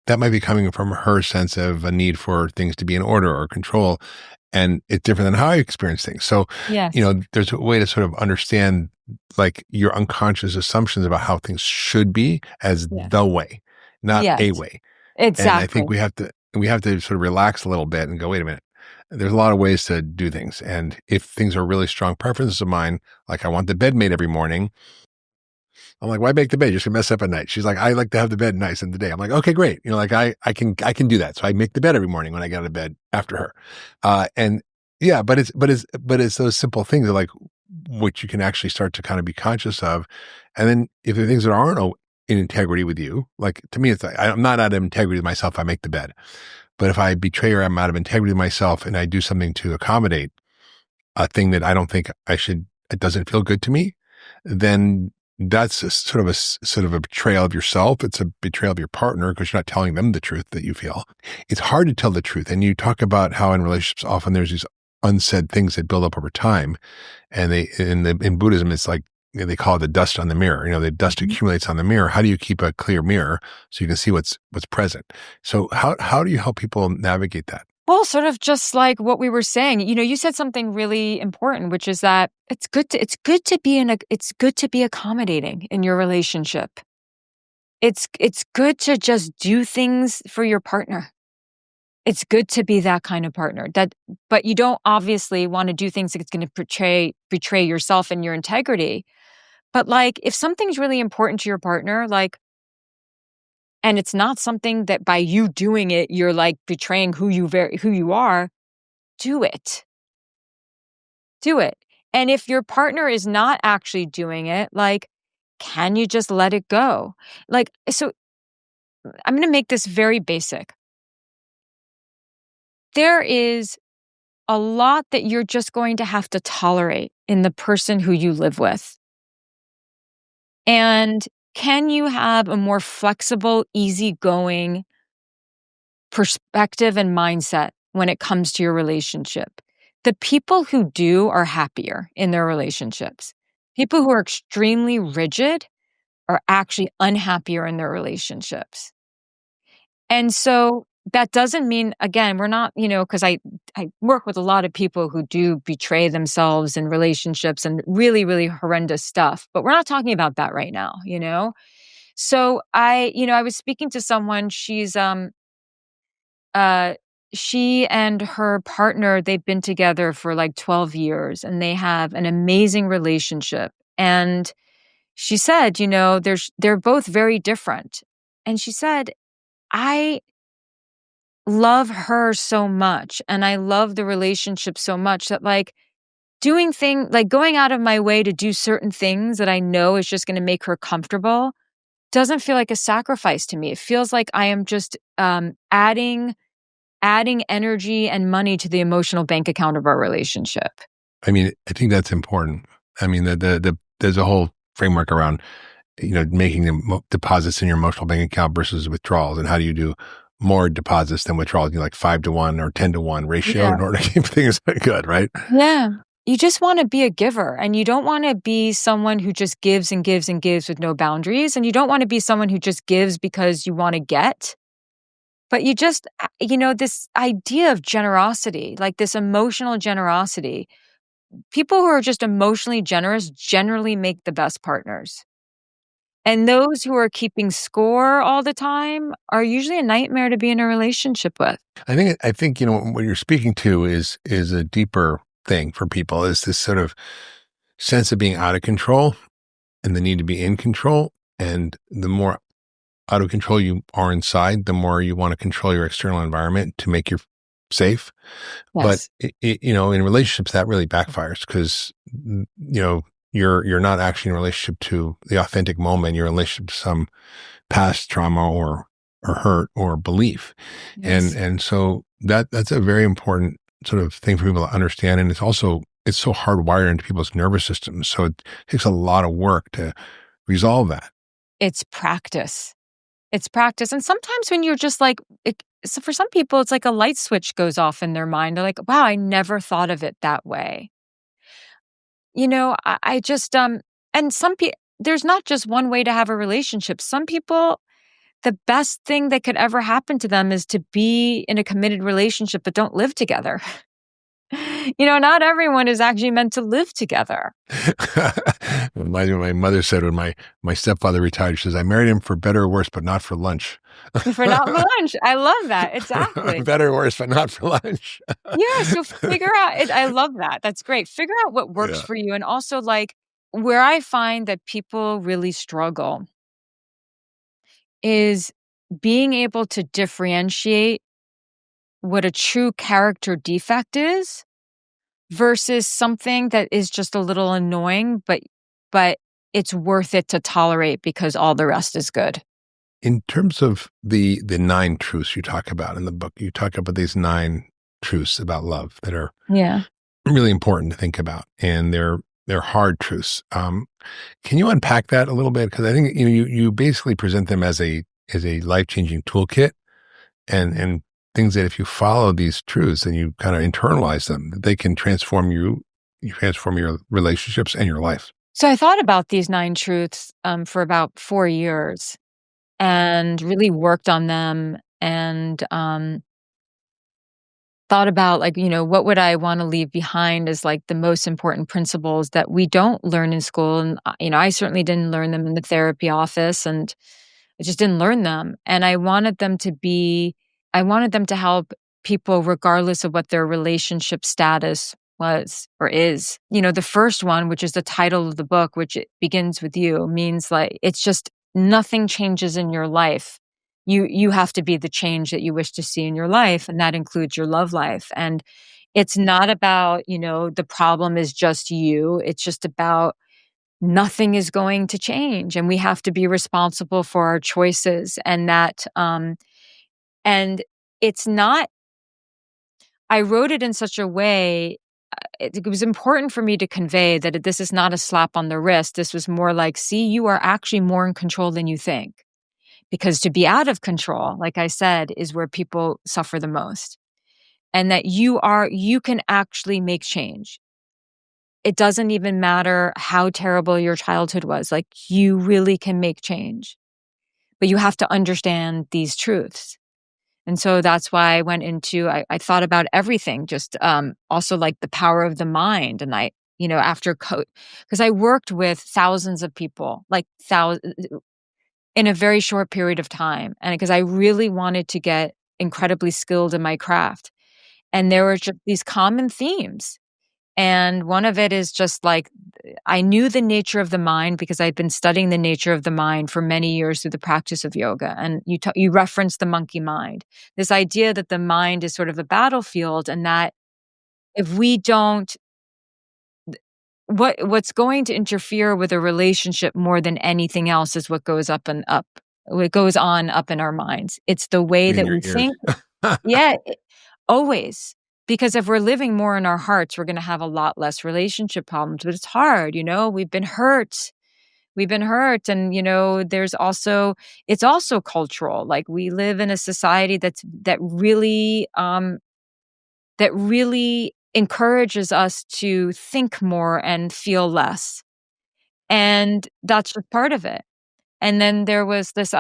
might be coming from her sense of a need for things to be in order or control. And it's different than how I experience things. So, Yes, there's a way to sort of understand like your unconscious assumptions about how things should be as yeah, the way, not yes, a way. And I exactly. think we have to sort of relax a little bit and go, wait a minute. There's a lot of ways to do things. And if things are really strong preferences of mine, like I want the bed made every morning, I'm like, why make the bed? You're just gonna mess up at night. She's like, I like to have the bed nice in the day. I'm like, okay, great. Like I can do that. So I make the bed every morning when I get out of bed after her. And yeah, but it's those simple things that like, which you can actually start to kind of be conscious of. And then if the things that aren't in integrity with you, like to me, it's like, I'm not out of integrity with myself. I make the bed. But if I betray or I'm out of integrity with myself and I do something to accommodate a thing that I don't think I should, it doesn't feel good to me, then that's sort of a betrayal of yourself. It's a betrayal of your partner because you're not telling them the truth that you feel. It's hard to tell the truth. And you talk about how in relationships, often there's these unsaid things that build up over time. And in Buddhism, it's like, they call it the dust on the mirror. The dust Mhm. accumulates on the mirror. How do you keep a clear mirror so you can see what's present? So how do you help people navigate that? Well, sort of just like what we were saying, you said something really important, which is that it's good to be accommodating in your relationship. It's good to just do things for your partner. It's good to be that kind of partner. But you don't obviously want to do things that's going to betray yourself and your integrity. But like if something's really important to your partner, like, and it's not something that by you doing it you're like betraying who you are, do it. Do it. And if your partner is not actually doing it, like, can you just let it go? Like, so I'm going to make this very basic. There is a lot that you're just going to have to tolerate in the person who you live with. And can you have a more flexible, easygoing perspective and mindset when it comes to your relationship? The people who do are happier in their relationships. People who are extremely rigid are actually unhappier in their relationships. And so that doesn't mean, again, we're not, because I work with a lot of people who do betray themselves in relationships and really, really horrendous stuff, but we're not talking about that right now. So I was speaking to someone, uh, she and her partner, they've been together for like 12 years and they have an amazing relationship. And she said, they're both very different. And she said, I love her so much and I love the relationship so much that like going out of my way to do certain things that I know is just going to make her comfortable doesn't feel like a sacrifice to me. It feels like I am just adding energy and money to the emotional bank account of our relationship. I mean, I think that's important. I mean, there's a whole framework around, making deposits in your emotional bank account versus withdrawals. And how do you do more deposits than withdrawals? Like 5-to-1 or 10-to-1 ratio Yeah. in order to keep things good, right? Yeah. You just want to be a giver and you don't want to be someone who just gives and gives and gives with no boundaries. And you don't want to be someone who just gives because you want to get. But you just, this idea of generosity, like this emotional generosity, people who are just emotionally generous generally make the best partners. And those who are keeping score all the time are usually a nightmare to be in a relationship with. I think what you're speaking to is a deeper thing for people, is this sort of sense of being out of control and the need to be in control. And the more out of control you are inside, the more you want to control your external environment to make you safe. But Yes. in relationships, that really backfires because you're not actually in a relationship to the authentic moment. You're in a relationship to some past trauma or hurt or belief, Yes. and so that's a very important sort of thing for people to understand. And it's so hardwired into people's nervous systems. So it takes a lot of work to resolve that. It's practice. It's practice. And sometimes when you're just like, so for some people, it's like a light switch goes off in their mind. They're like, wow, I never thought of it that way. I just, and some people, there's not just one way to have a relationship. Some people, the best thing that could ever happen to them is to be in a committed relationship, but don't live together. Not everyone is actually meant to live together. My mother said when my stepfather retired, she says, I married him for better or worse, but not for lunch. For not for lunch. I love that. Exactly. Better or worse, but not for lunch. Yeah, so figure out it. I love that. That's great. Figure out what works Yeah. for you. And also, like, where I find that people really struggle is being able to differentiate what a true character defect is versus something that is just a little annoying, but it's worth it to tolerate because all the rest is good. In terms of the 9 truths you talk about in the book, you talk about these 9 truths about love that are Yeah. really important to think about, and they're hard truths. Can you unpack that a little bit? Because I think you basically present them as a life-changing toolkit, and things that if you follow these truths and you kind of internalize them, they can transform you transform your relationships and your life. So I thought about these 9 truths for about 4 years and really worked on them and thought about like, what would I want to leave behind as like the most important principles that we don't learn in school. And, I certainly didn't learn them in the therapy office and I just didn't learn them. And I wanted them to help people regardless of what their relationship status was or is. The first one, which is the title of the book, which it begins with you, means like, it's just nothing changes in your life. You have to be the change that you wish to see in your life, and that includes your love life. And it's not about, the problem is just you. It's just about nothing is going to change, and we have to be responsible for our choices. And it's not. I wrote it in such a way. It was important for me to convey that this is not a slap on the wrist. This was more like, see, you are actually more in control than you think. Because to be out of control, like I said, is where people suffer the most. And that you can actually make change. It doesn't even matter how terrible your childhood was. Like, you really can make change. But you have to understand these truths. And so that's why I went into, I thought about everything, just also like the power of the mind. And after because I worked with thousands of people, like thousands in a very short period of time. And because I really wanted to get incredibly skilled in my craft. And there were just these common themes. And one of it is just like, I knew the nature of the mind because I'd been studying the nature of the mind for many years through the practice of yoga. And you referenced the monkey mind, this idea that the mind is sort of a battlefield, and that if we don't, what's going to interfere with a relationship more than anything else is what goes up and up. What goes on up in our minds. It's the way In that your we ears. think. Yeah, always. Because if we're living more in our hearts, we're going to have a lot less relationship problems. But it's hard, we've been hurt. We've been hurt. And, it's also cultural. Like, we live in a society that really encourages us to think more and feel less. And that's just part of it. And then there was this,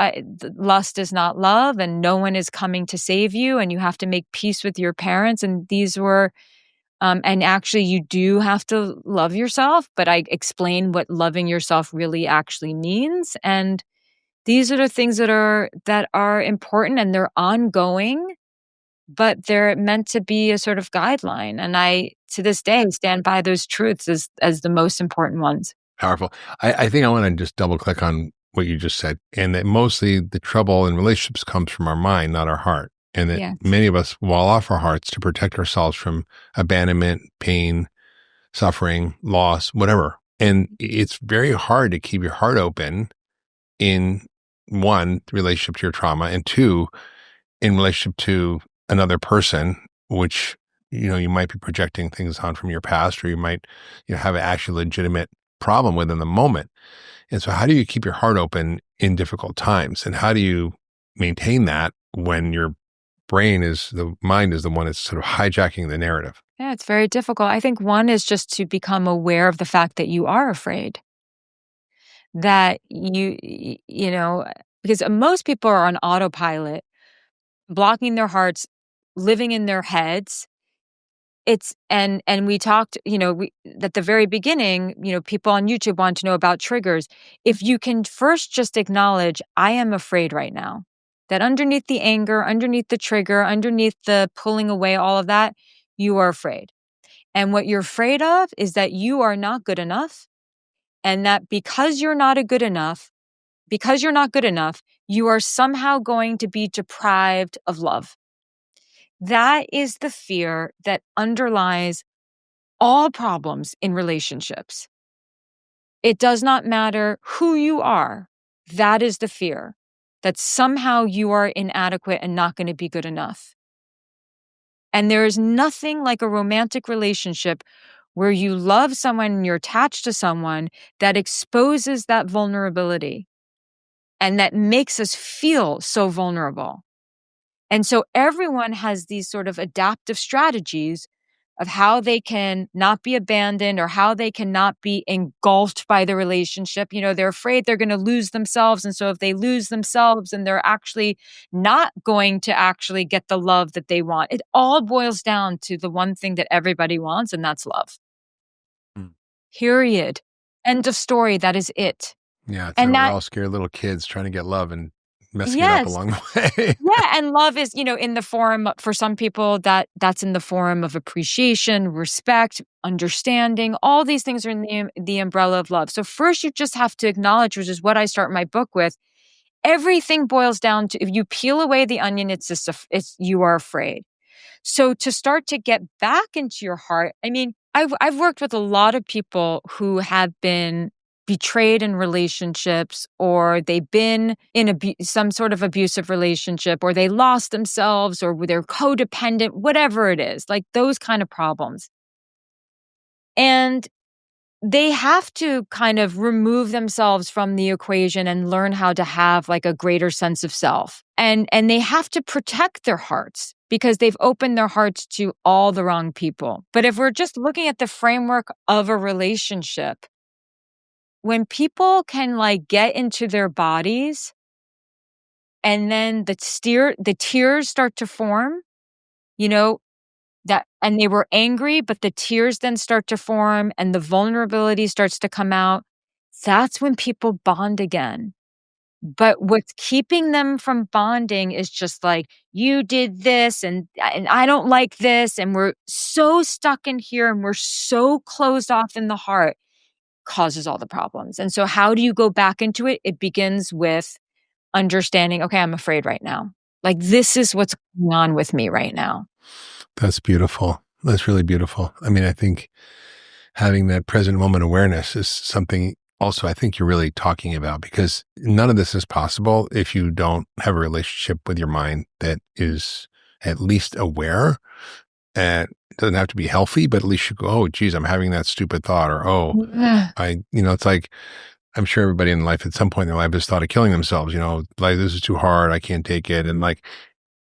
lust is not love, and no one is coming to save you, and you have to make peace with your parents. And these were, and actually you do have to love yourself, but I explain what loving yourself really actually means. And these are the things that are important, and they're ongoing, but they're meant to be a sort of guideline. And I, to this day, stand by those truths as the most important ones. Powerful. I think I want to just double click on what you just said, and that mostly the trouble in relationships comes from our mind, not our heart. And that Yes. many of us wall off our hearts to protect ourselves from abandonment, pain, suffering, loss, whatever. And it's very hard to keep your heart open in, one, relationship to your trauma, and two, in relationship to another person, which, you might be projecting things on from your past, or you might, have an actually legitimate problem within the moment. And so how do you keep your heart open in difficult times? And how do you maintain that when your mind is the one that's sort of hijacking the narrative? Yeah, it's very difficult. I think one is just to become aware of the fact that you are afraid. That because most people are on autopilot, blocking their hearts, living in their heads. And we talked, at the very beginning, people on YouTube want to know about triggers. If you can first just acknowledge, I am afraid right now, that underneath the anger, underneath the trigger, underneath the pulling away, all of that, you are afraid. And what you're afraid of is that you are not good enough. And that because you're not good enough, you are somehow going to be deprived of love. That is the fear that underlies all problems in relationships. It does not matter who you are. That is the fear, that somehow you are inadequate and not going to be good enough. And there is nothing like a romantic relationship where you love someone and you're attached to someone that exposes that vulnerability and that makes us feel so vulnerable. And so everyone has these sort of adaptive strategies of how they can not be abandoned or how they can not be engulfed by the relationship. They're afraid they're going to lose themselves. And so if they lose themselves, and they're actually not going to actually get the love that they want, it all boils down to the one thing that everybody wants, and that's love. Mm. Period. End of story. That is it. Yeah, it's like And we're that, all scared little kids trying to get love and messing it up yes. along the way. Yeah, and love is, in the form, for some people, that's in the form of appreciation, respect, understanding. All these things are in the umbrella of love. So first you just have to acknowledge, which is what I start my book with, everything boils down to, if you peel away the onion, it's you are afraid. So to start to get back into your heart, I mean, I've worked with a lot of people who have been betrayed in relationships, or they've been in some sort of abusive relationship, or they lost themselves, or they're codependent, whatever it is, like those kind of problems. And they have to kind of remove themselves from the equation and learn how to have like a greater sense of self. And they have to protect their hearts because they've opened their hearts to all the wrong people. But if we're just looking at the framework of a relationship, when people can like get into their bodies and then the tears start to form, you know, and they were angry, but the tears then start to form and the vulnerability starts to come out. That's when people bond again. But what's keeping them from bonding is just like, you did this and I don't like this. And we're so stuck in here and we're so closed off in the heart, causes all the problems. And so how do you go back into it? It begins with understanding, okay, I'm afraid right now. Like, this is what's going on with me right now. That's beautiful. That's really beautiful. I mean, I think having that present moment awareness is something also I think you're really talking about, because none of this is possible if you don't have a relationship with your mind that is at least aware. And it doesn't have to be healthy, but at least you go, oh, geez, I'm having that stupid thought, or, oh, Yeah. it's like, I'm sure everybody in life at some point in their life has thought of killing themselves, like, this is too hard. I can't take it. And like,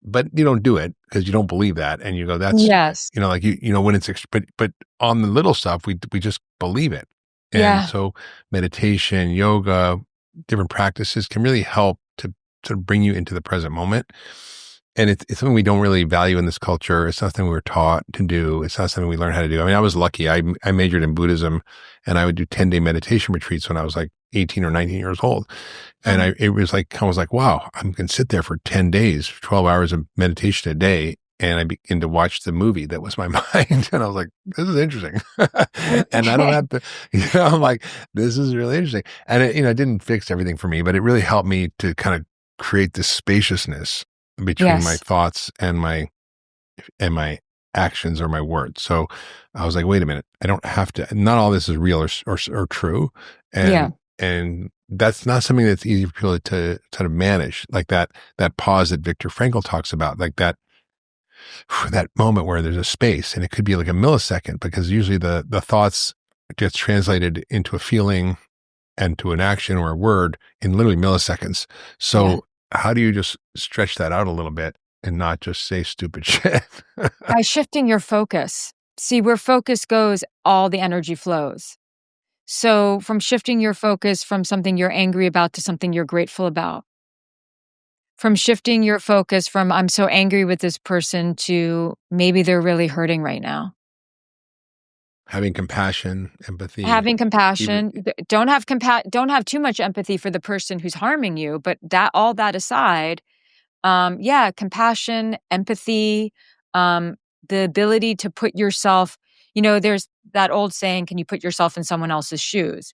but you don't do it because you don't believe that. And you go, that's, Yes. like, when it's, but on the little stuff, we just believe it. And Yeah. so meditation, yoga, different practices can really help to sort of bring you into the present moment. And it's something we don't really value in this culture. It's not something we were taught to do. It's not something we learned how to do. I mean, I was lucky. I majored in Buddhism, and I would do 10-day meditation retreats when I was like 18 or 19 years old. And I was like, wow, I can sit there for 10 days, 12 hours of meditation a day. And I begin to watch the movie that was my mind. And I was like, this is interesting. And I don't have to, I'm like, this is really interesting. And it didn't fix everything for me, but it really helped me to kind of create this spaciousness between my Yes. thoughts and my actions or my words. So I was like, wait a minute, I don't have to, not all this is real or true. Yeah. And that's not something that's easy for people to sort of manage, like that pause that Viktor Frankl talks about, like that moment where there's a space, and it could be like a millisecond, because usually the thoughts gets translated into a feeling and to an action or a word in literally milliseconds. So how do you just stretch that out a little bit and not just say stupid shit? By shifting your focus. See, where focus goes, all the energy flows. So from shifting your focus from something you're angry about to something you're grateful about. From shifting your focus from, I'm so angry with this person, to maybe they're really hurting right now. Having compassion, empathy. Having compassion. Don't have too much empathy for the person who's harming you, but all that aside, compassion, empathy, the ability to put yourself, there's that old saying, can you put yourself in someone else's shoes?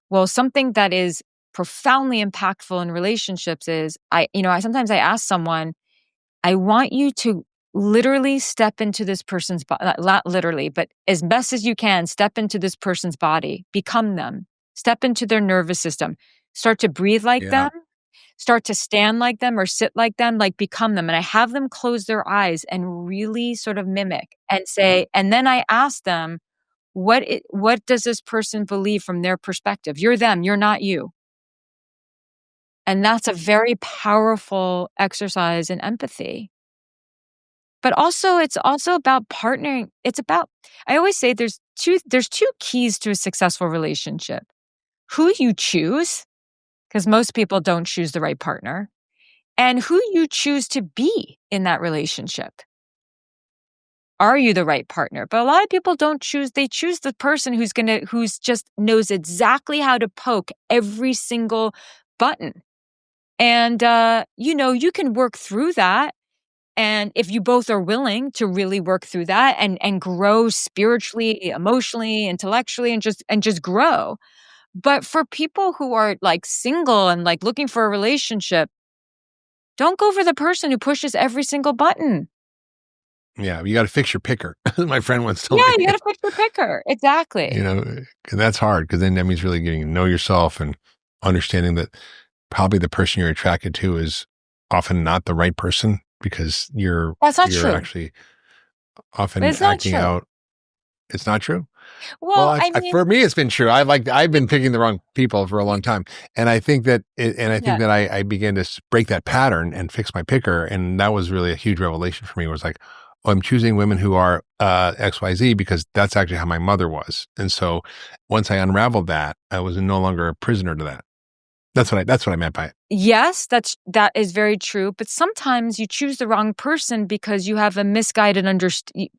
Well, something that is profoundly impactful in relationships is, I sometimes I ask someone, I want you to literally step into this person's body, not literally, but as best as you can, step into this person's body, become them, step into their nervous system, start to breathe like them, start to stand like them or sit like them, like become them. And I have them close their eyes and really sort of mimic and say, and then I ask them, what does this person believe from their perspective? You're them, you're not you. And that's a very powerful exercise in empathy. But also, it's also about partnering. I always say there's two keys to a successful relationship. Who you choose, because most people don't choose the right partner, and who you choose to be in that relationship. Are you the right partner? But a lot of people don't choose. They choose the person who's just knows exactly how to poke every single button. And, you can work through that. And if you both are willing to really work through that and grow spiritually, emotionally, intellectually, and just grow. But for people who are like single and like looking for a relationship, don't go for the person who pushes every single button. Yeah, you got to fix your picker. My friend once told Yeah, me. you got to fix your picker. Exactly. And that's hard, because then that means really getting to know yourself and understanding that probably the person you're attracted to is often not the right person, because That's not you're true. actually often But it's not acting true. out. It's not true. Well, I I mean, for me, it's been true. I've been picking the wrong people for a long time, and I think that I began to break that pattern and fix my picker, and that was really a huge revelation for me. It was like, oh, I'm choosing women who are XYZ because that's actually how my mother was, and so once I unraveled that, I was no longer a prisoner to that. That's what I meant by it. Yes, that is very true. But sometimes you choose the wrong person because you have a misguided understanding.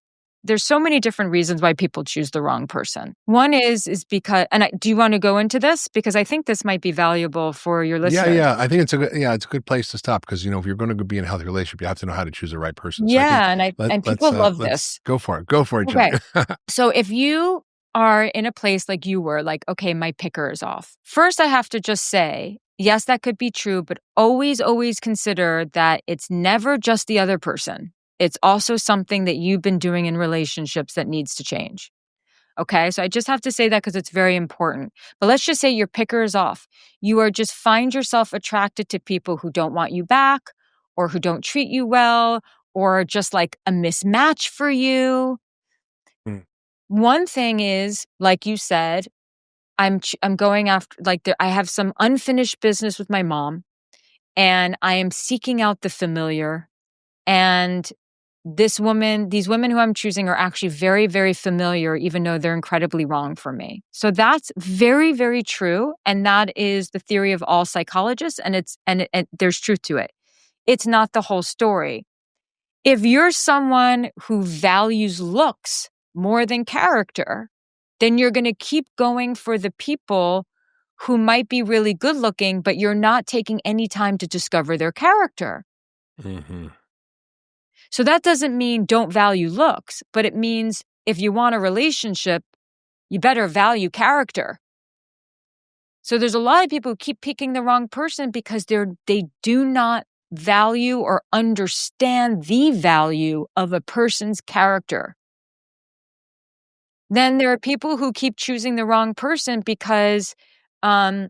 There's so many different reasons why people choose the wrong person. One is because, do you want to go into this? Because I think this might be valuable for your listeners. Yeah. I think it's a good place to stop because, if you're going to be in a healthy relationship, you have to know how to choose the right person. So Yeah, I think and people love let's this. go for it. Go for it, Okay. Jillian. So if you are in a place like you were, like, okay, my picker is off. First, I have to just say, yes, that could be true, but always, always consider that it's never just the other person. It's also something that you've been doing in relationships that needs to change. Okay, so I just have to say that because it's very important. But let's just say your picker is off. You are just find yourself attracted to people who don't want you back or who don't treat you well or are just like a mismatch for you. Mm. One thing is, like you said, I'm going after I have some unfinished business with my mom and I am seeking out the familiar. And these women who I'm choosing are actually very, very familiar, even though they're incredibly wrong for me. So that's very, very true. And that is the theory of all psychologists. And there's truth to it. It's not the whole story. If you're someone who values looks more than character, then you're going to keep going for the people who might be really good looking, but you're not taking any time to discover their character. Mm-hmm. So that doesn't mean don't value looks, but it means if you want a relationship, you better value character. So there's a lot of people who keep picking the wrong person because they do not value or understand the value of a person's character. Then there are people who keep choosing the wrong person because they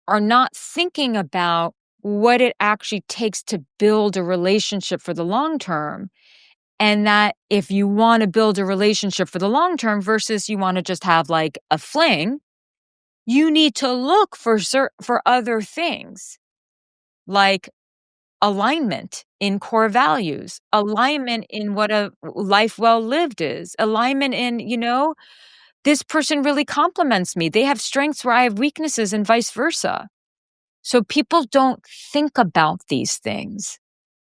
are not thinking about what it actually takes to build a relationship for the long term. And that if you want to build a relationship for the long term versus you want to just have like a fling, you need to look for other things like alignment in core values, alignment in what a life well lived is, alignment in, this person really complements me. They have strengths where I have weaknesses and vice versa. So people don't think about these things.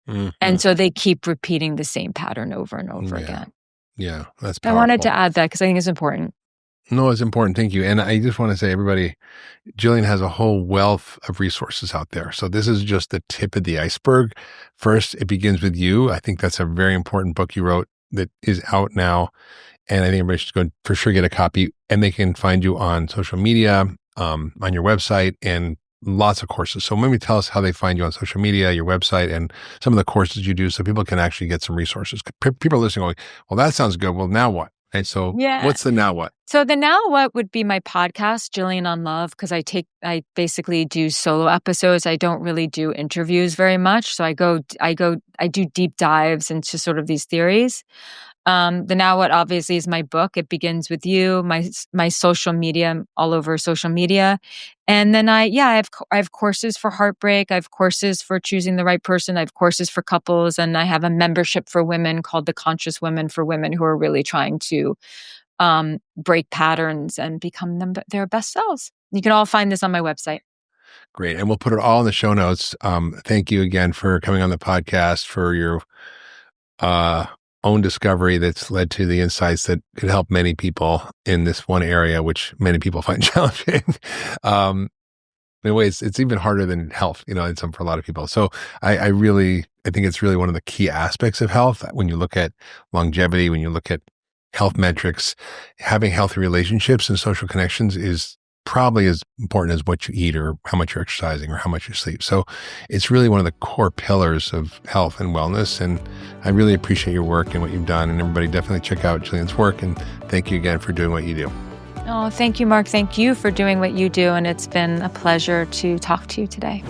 Mm-hmm. And so they keep repeating the same pattern over and over again. Yeah, that's powerful. I wanted to add that because I think it's important. No, it's important. Thank you. And I just want to say, everybody, Jillian has a whole wealth of resources out there. So this is just the tip of the iceberg. First, it begins with you. I think that's a very important book you wrote that is out now. And I think everybody should go for sure get a copy. And they can find you on social media, on your website, and lots of courses. So maybe tell us how they find you on social media, your website, and some of the courses you do so people can actually get some resources. People are listening going, well, that sounds good. Well, now what? And so what's the now what? So the now what would be my podcast, Jillian on Love, because I basically do solo episodes. I don't really do interviews very much. So I do deep dives into sort of these theories. The now what obviously is my book. It begins with you, my social media, I'm all over social media. And then I have courses for heartbreak. I have courses for choosing the right person. I have courses for couples, and I have a membership for women called the Conscious Women, for women who are really trying to break patterns and become their best selves. You can all find this on my website. Great. And we'll put it all in the show notes. Thank you again for coming on the podcast, for your own discovery that's led to the insights that could help many people in this one area, which many people find challenging. In a way, it's even harder than health, for a lot of people. So I think it's really one of the key aspects of health. When you look at longevity, when you look at health metrics, having healthy relationships and social connections is probably as important as what you eat or how much you're exercising or how much you sleep. So it's really one of the core pillars of health and wellness. And I really appreciate your work and what you've done. And everybody definitely check out Jillian's work. And thank you again for doing what you do. Oh, thank you, Mark. Thank you for doing what you do. And it's been a pleasure to talk to you today.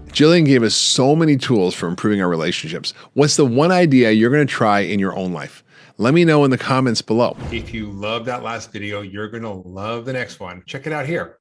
Jillian gave us so many tools for improving our relationships. What's the one idea you're going to try in your own life? Let me know in the comments below. If you loved that last video, you're going to love the next one. Check it out here.